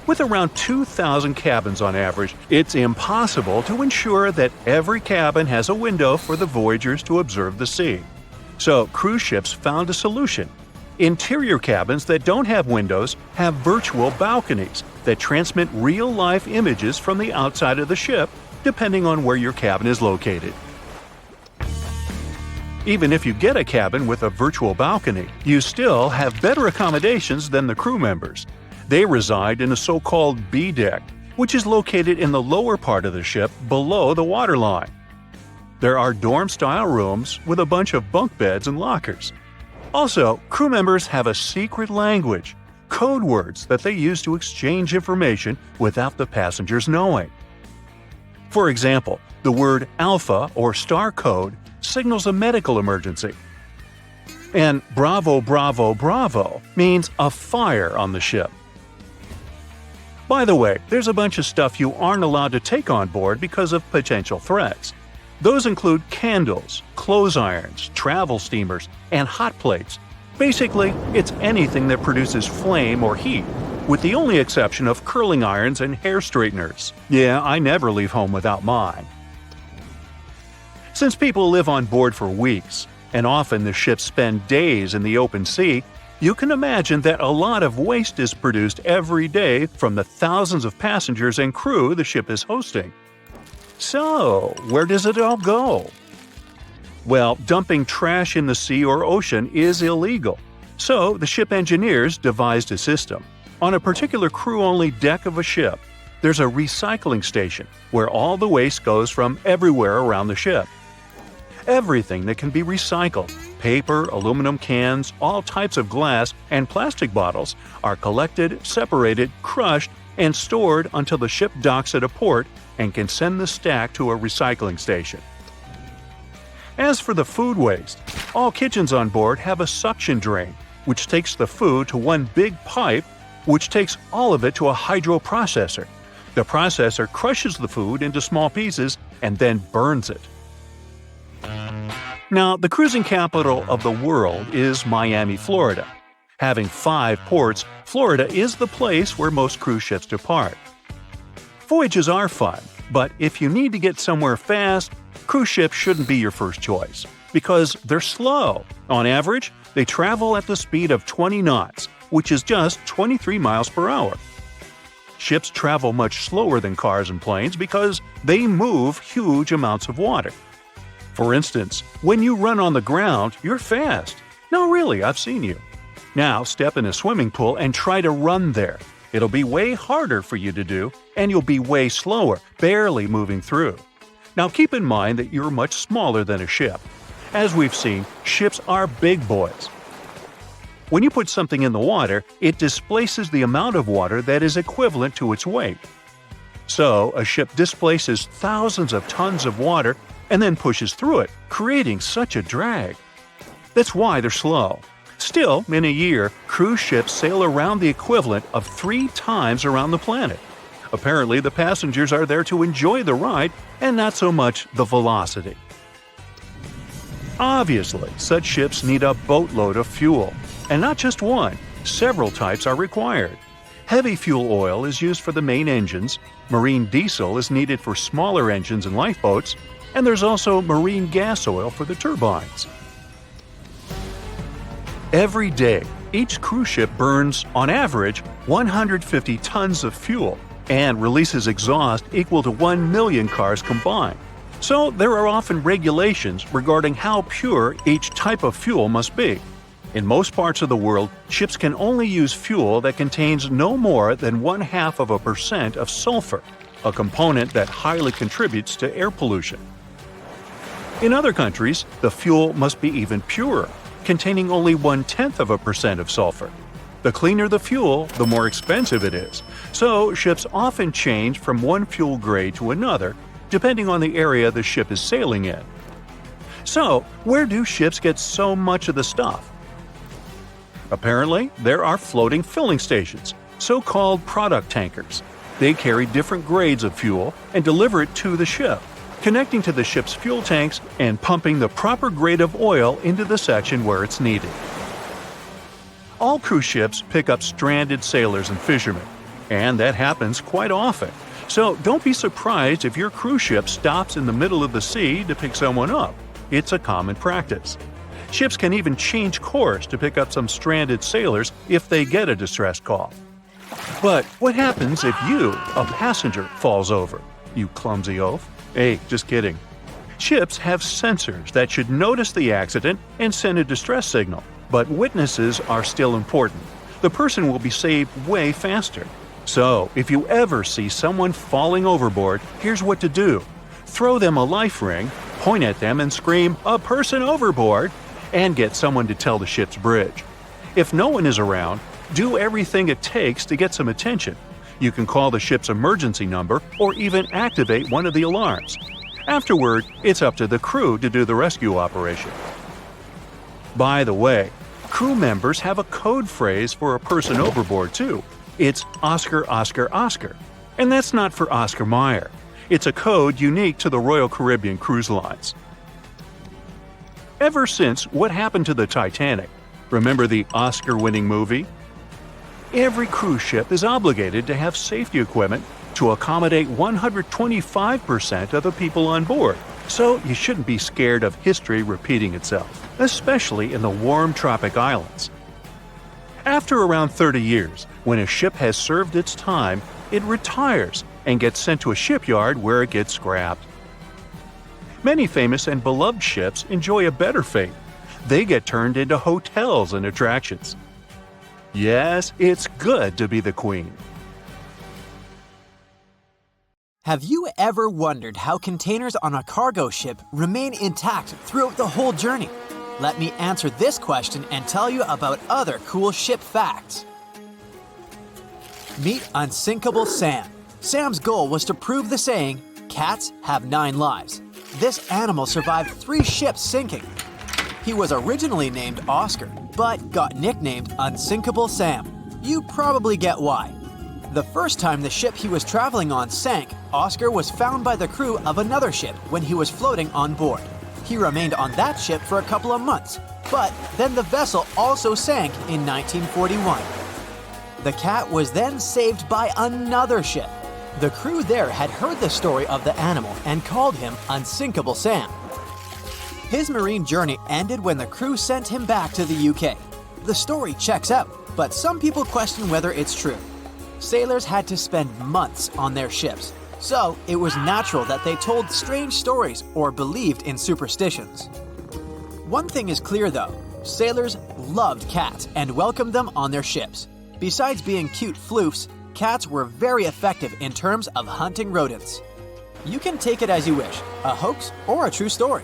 With around 2,000 cabins on average, it's impossible to ensure that every cabin has a window for the voyagers to observe the sea. So cruise ships found a solution. Interior cabins that don't have windows have virtual balconies that transmit real-life images from the outside of the ship, depending on where your cabin is located. Even if you get a cabin with a virtual balcony, you still have better accommodations than the crew members. They reside in a so-called B deck, which is located in the lower part of the ship below the waterline. There are dorm-style rooms with a bunch of bunk beds and lockers. Also, crew members have a secret language, code words that they use to exchange information without the passengers knowing. For example, the word Alpha or star code signals a medical emergency. And Bravo, Bravo, Bravo means a fire on the ship. By the way, there's a bunch of stuff you aren't allowed to take on board because of potential threats. Those include candles, clothes irons, travel steamers, and hot plates. Basically, it's anything that produces flame or heat, with the only exception of curling irons and hair straighteners. Yeah, I never leave home without mine. Since people live on board for weeks, and often the ships spend days in the open sea, you can imagine that a lot of waste is produced every day from the thousands of passengers and crew the ship is hosting. So, where does it all go? Well, dumping trash in the sea or ocean is illegal. So, the ship engineers devised a system. On a particular crew-only deck of a ship, there's a recycling station where all the waste goes from everywhere around the ship. Everything that can be recycled, paper, aluminum cans, all types of glass, and plastic bottles are collected, separated, crushed, and stored until the ship docks at a port and can send the stack to a recycling station. As for the food waste, all kitchens on board have a suction drain, which takes the food to one big pipe, which takes all of it to a hydroprocessor. The processor crushes the food into small pieces and then burns it. Now, the cruising capital of the world is Miami, Florida. Having 5 ports, Florida is the place where most cruise ships depart. Voyages are fun, but if you need to get somewhere fast, Cruise ships shouldn't be your first choice because they're slow. On average, they travel at the speed of 20 knots, which is just 23 miles per hour. Ships travel much slower than cars and planes because they move huge amounts of water. For instance, when you run on the ground, you're fast. No, really, I've seen you. Now step in a swimming pool and try to run there. It'll be way harder for you to do, and you'll be way slower, barely moving through. Now keep in mind that you're much smaller than a ship. As we've seen, ships are big boys. When you put something in the water, it displaces the amount of water that is equivalent to its weight. So, a ship displaces thousands of tons of water and then pushes through it, creating such a drag. That's why they're slow. Still, in a year, cruise ships sail around the equivalent of 3 times around the planet. Apparently, the passengers are there to enjoy the ride and not so much the velocity. Obviously, such ships need a boatload of fuel. And not just one, several types are required. Heavy fuel oil is used for the main engines, marine diesel is needed for smaller engines and lifeboats, and there's also marine gas oil for the turbines. Every day, each cruise ship burns, on average, 150 tons of fuel and releases exhaust equal to 1 million cars combined. So there are often regulations regarding how pure each type of fuel must be. In most parts of the world, ships can only use fuel that contains no more than 0.5% of sulfur, a component that highly contributes to air pollution. In other countries, the fuel must be even purer, containing only 0.1% of sulfur. The cleaner the fuel, the more expensive it is. So ships often change from one fuel grade to another, depending on the area the ship is sailing in. So, where do ships get so much of the stuff? Apparently, there are floating filling stations, so-called product tankers. They carry different grades of fuel and deliver it to the ship, connecting to the ship's fuel tanks and pumping the proper grade of oil into the section where it's needed. All cruise ships pick up stranded sailors and fishermen, and that happens quite often. So don't be surprised if your cruise ship stops in the middle of the sea to pick someone up. It's a common practice. Ships can even change course to pick up some stranded sailors if they get a distress call. But what happens if you, a passenger, falls over? You clumsy oaf. Hey, just kidding. Ships have sensors that should notice the accident and send a distress signal, but witnesses are still important. The person will be saved way faster. So, if you ever see someone falling overboard, here's what to do. Throw them a life ring, point at them and scream, "A person overboard!" and get someone to tell the ship's bridge. If no one is around, do everything it takes to get some attention. You can call the ship's emergency number or even activate one of the alarms. Afterward, it's up to the crew to do the rescue operation. By the way, crew members have a code phrase for a person overboard too. It's Oscar, Oscar, Oscar. And that's not for Oscar Mayer. It's a code unique to the Royal Caribbean Cruise Lines. Ever since What Happened to the Titanic, remember the Oscar-winning movie? Every cruise ship is obligated to have safety equipment to accommodate 125% of the people on board. So you shouldn't be scared of history repeating itself, especially in the warm tropic islands. After around 30 years, when a ship has served its time, it retires and gets sent to a shipyard where it gets scrapped. Many famous and beloved ships enjoy a better fate. They get turned into hotels and attractions. Yes, it's good to be the queen. Have you ever wondered how containers on a cargo ship remain intact throughout the whole journey? Let me answer this question and tell you about other cool ship facts. Meet Unsinkable Sam. Sam's goal was to prove the saying, "Cats have 9 lives." This animal survived 3 ships sinking. He was originally named Oscar, but got nicknamed Unsinkable Sam. You probably get why. The first time the ship he was traveling on sank, Oscar was found by the crew of another ship when he was floating on board. He remained on that ship for a couple of months, but then the vessel also sank in 1941. The cat was then saved by another ship. The crew there had heard the story of the animal and called him Unsinkable Sam. His marine journey ended when the crew sent him back to the UK. The story checks out, but some people question whether it's true. Sailors had to spend months on their ships, so it was natural that they told strange stories or believed in superstitions. One thing is clear though, sailors loved cats and welcomed them on their ships. Besides being cute floofs, cats were very effective in terms of hunting rodents. You can take it as you wish, a hoax or a true story.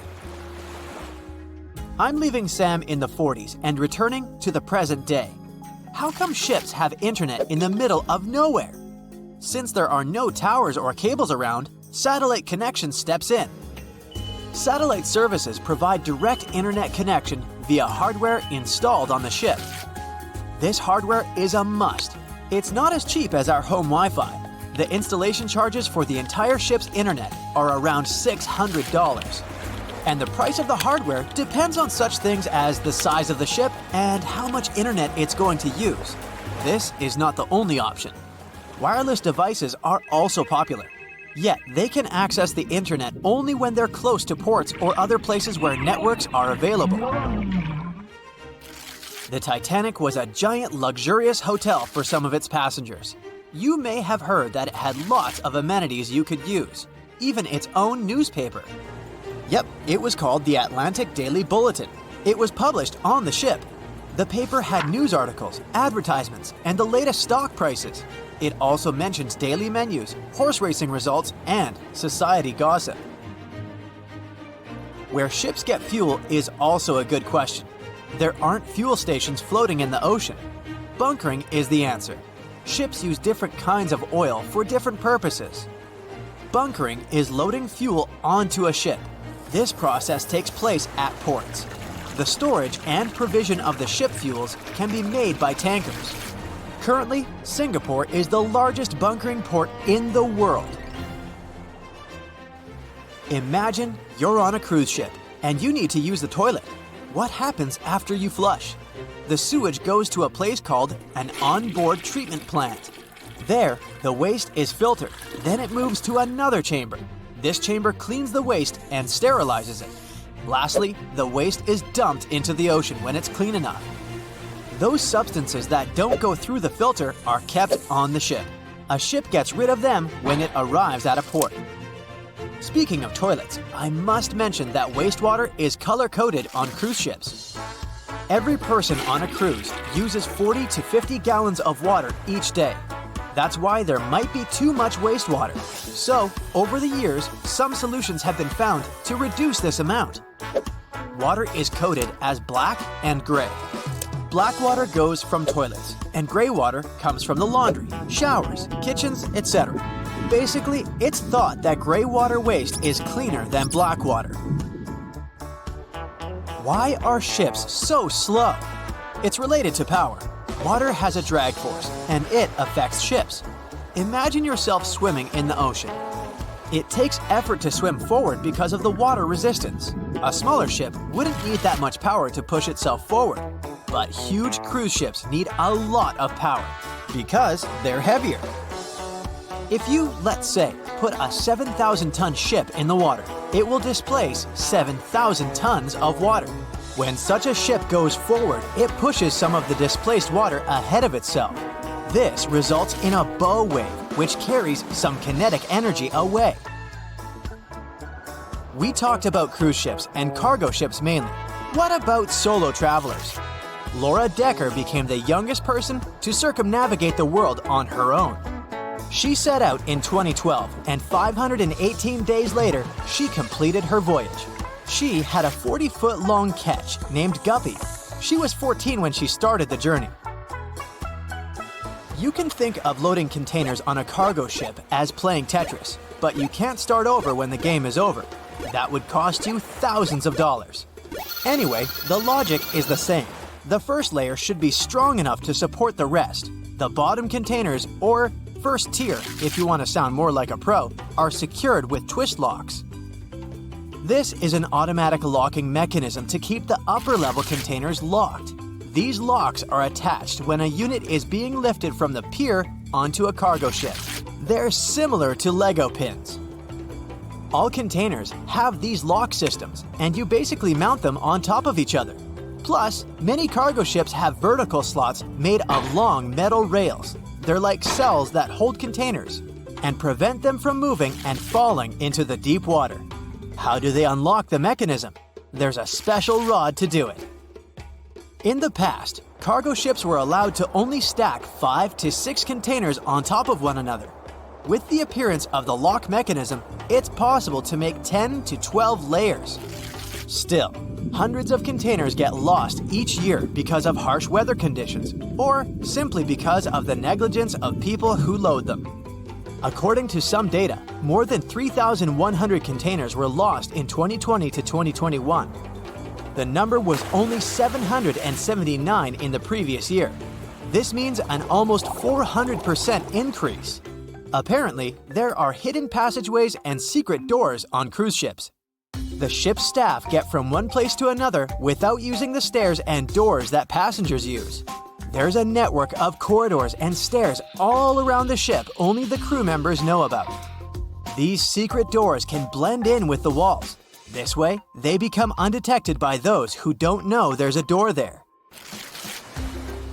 I'm leaving Sam in the 40s and returning to the present day. How come ships have internet in the middle of nowhere? Since there are no towers or cables around, satellite connection steps in. Satellite services provide direct internet connection via hardware installed on the ship. This hardware is a must. It's not as cheap as our home Wi-Fi. The installation charges for the entire ship's internet are around $600. And the price of the hardware depends on such things as the size of the ship and how much internet it's going to use. This is not the only option. Wireless devices are also popular, yet they can access the internet only when they're close to ports or other places where networks are available. The Titanic was a giant luxurious hotel for some of its passengers. You may have heard that it had lots of amenities you could use, even its own newspaper. Yep, it was called the Atlantic Daily Bulletin. It was published on the ship. The paper had news articles, advertisements, and the latest stock prices. It also mentions daily menus, horse racing results, and society gossip. Where ships get fuel is also a good question. There aren't fuel stations floating in the ocean. Bunkering is the answer. Ships use different kinds of oil for different purposes. Bunkering is loading fuel onto a ship. This process takes place at ports. The storage and provision of the ship fuels can be made by tankers. Currently, Singapore is the largest bunkering port in the world. Imagine you're on a cruise ship and you need to use the toilet. What happens after you flush? The sewage goes to a place called an onboard treatment plant. There, the waste is filtered. Then it moves to another chamber. This chamber cleans the waste and sterilizes it. Lastly, the waste is dumped into the ocean when it's clean enough. Those substances that don't go through the filter are kept on the ship. A ship gets rid of them when it arrives at a port. Speaking of toilets, I must mention that wastewater is color-coded on cruise ships. Every person on a cruise uses 40 to 50 gallons of water each day. That's why there might be too much wastewater. So, over the years, some solutions have been found to reduce this amount. Water is coded as black and gray. Black water goes from toilets, and gray water comes from the laundry, showers, kitchens, etc. Basically, it's thought that gray water waste is cleaner than black water. Why are ships so slow? It's related to power. Water has a drag force, and it affects ships. Imagine yourself swimming in the ocean. It takes effort to swim forward because of the water resistance. A smaller ship wouldn't need that much power to push itself forward, but huge cruise ships need a lot of power because they're heavier. If you, let's say, put a 7,000-ton ship in the water, it will displace 7,000 tons of water. When such a ship goes forward, it pushes some of the displaced water ahead of itself. This results in a bow wave, which carries some kinetic energy away. We talked about cruise ships and cargo ships mainly. What about solo travelers? Laura Decker became the youngest person to circumnavigate the world on her own. She set out in 2012, and 518 days later, she completed her voyage. She had a 40-foot-long ketch named Guppy. She was 14 when she started the journey. You can think of loading containers on a cargo ship as playing Tetris, but you can't start over when the game is over. That would cost you thousands of dollars. Anyway, the logic is the same. The first layer should be strong enough to support the rest. The bottom containers, or first tier, if you want to sound more like a pro, are secured with twist locks. This is an automatic locking mechanism to keep the upper-level containers locked. These locks are attached when a unit is being lifted from the pier onto a cargo ship. They're similar to Lego pins. All containers have these lock systems, and you basically mount them on top of each other. Plus, many cargo ships have vertical slots made of long metal rails. They're like cells that hold containers and prevent them from moving and falling into the deep water. How do they unlock the mechanism? There's a special rod to do it. In the past, cargo ships were allowed to only stack 5 to 6 containers on top of one another. With the appearance of the lock mechanism, it's possible to make 10 to 12 layers. Still, hundreds of containers get lost each year because of harsh weather conditions, or simply because of the negligence of people who load them. According to some data, more than 3,100 containers were lost in 2020 to 2021. The number was only 779 in the previous year. This means an almost 400% increase. Apparently, there are hidden passageways and secret doors on cruise ships. The ship's staff get from one place to another without using the stairs and doors that passengers use. There's a network of corridors and stairs all around the ship only the crew members know about. These secret doors can blend in with the walls. This way, they become undetected by those who don't know there's a door there.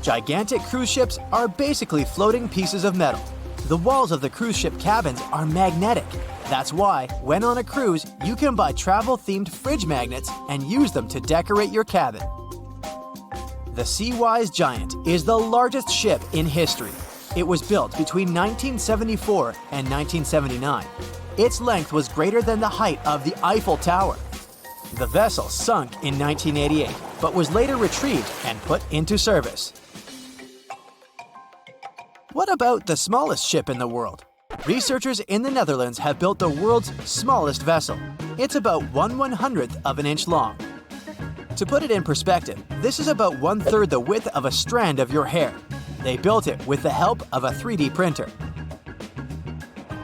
Gigantic cruise ships are basically floating pieces of metal. The walls of the cruise ship cabins are magnetic. That's why, when on a cruise, you can buy travel-themed fridge magnets and use them to decorate your cabin. The Seawise Giant is the largest ship in history. It was built between 1974 and 1979. Its length was greater than the height of the Eiffel Tower. The vessel sunk in 1988, but was later retrieved and put into service. What about the smallest ship in the world? Researchers in the Netherlands have built the world's smallest vessel. It's about 1/100th of an inch long. To put it in perspective, this is about 1/3 the width of a strand of your hair. They built it with the help of a 3D printer.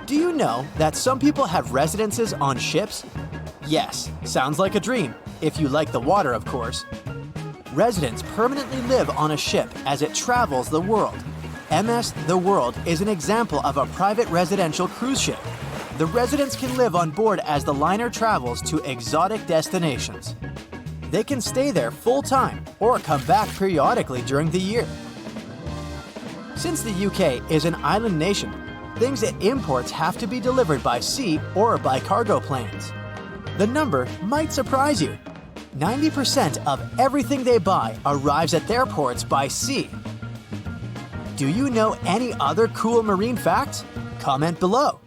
Do you know that some people have residences on ships? Yes, sounds like a dream, if you like the water, of course. Residents permanently live on a ship as it travels the world. MS The World is an example of a private residential cruise ship. The residents can live on board as the liner travels to exotic destinations. They can stay there full-time or come back periodically during the year. Since the UK is an island nation, things it imports have to be delivered by sea or by cargo planes. The number might surprise you. 90% of everything they buy arrives at their ports by sea. Do you know any other cool marine facts? Comment below.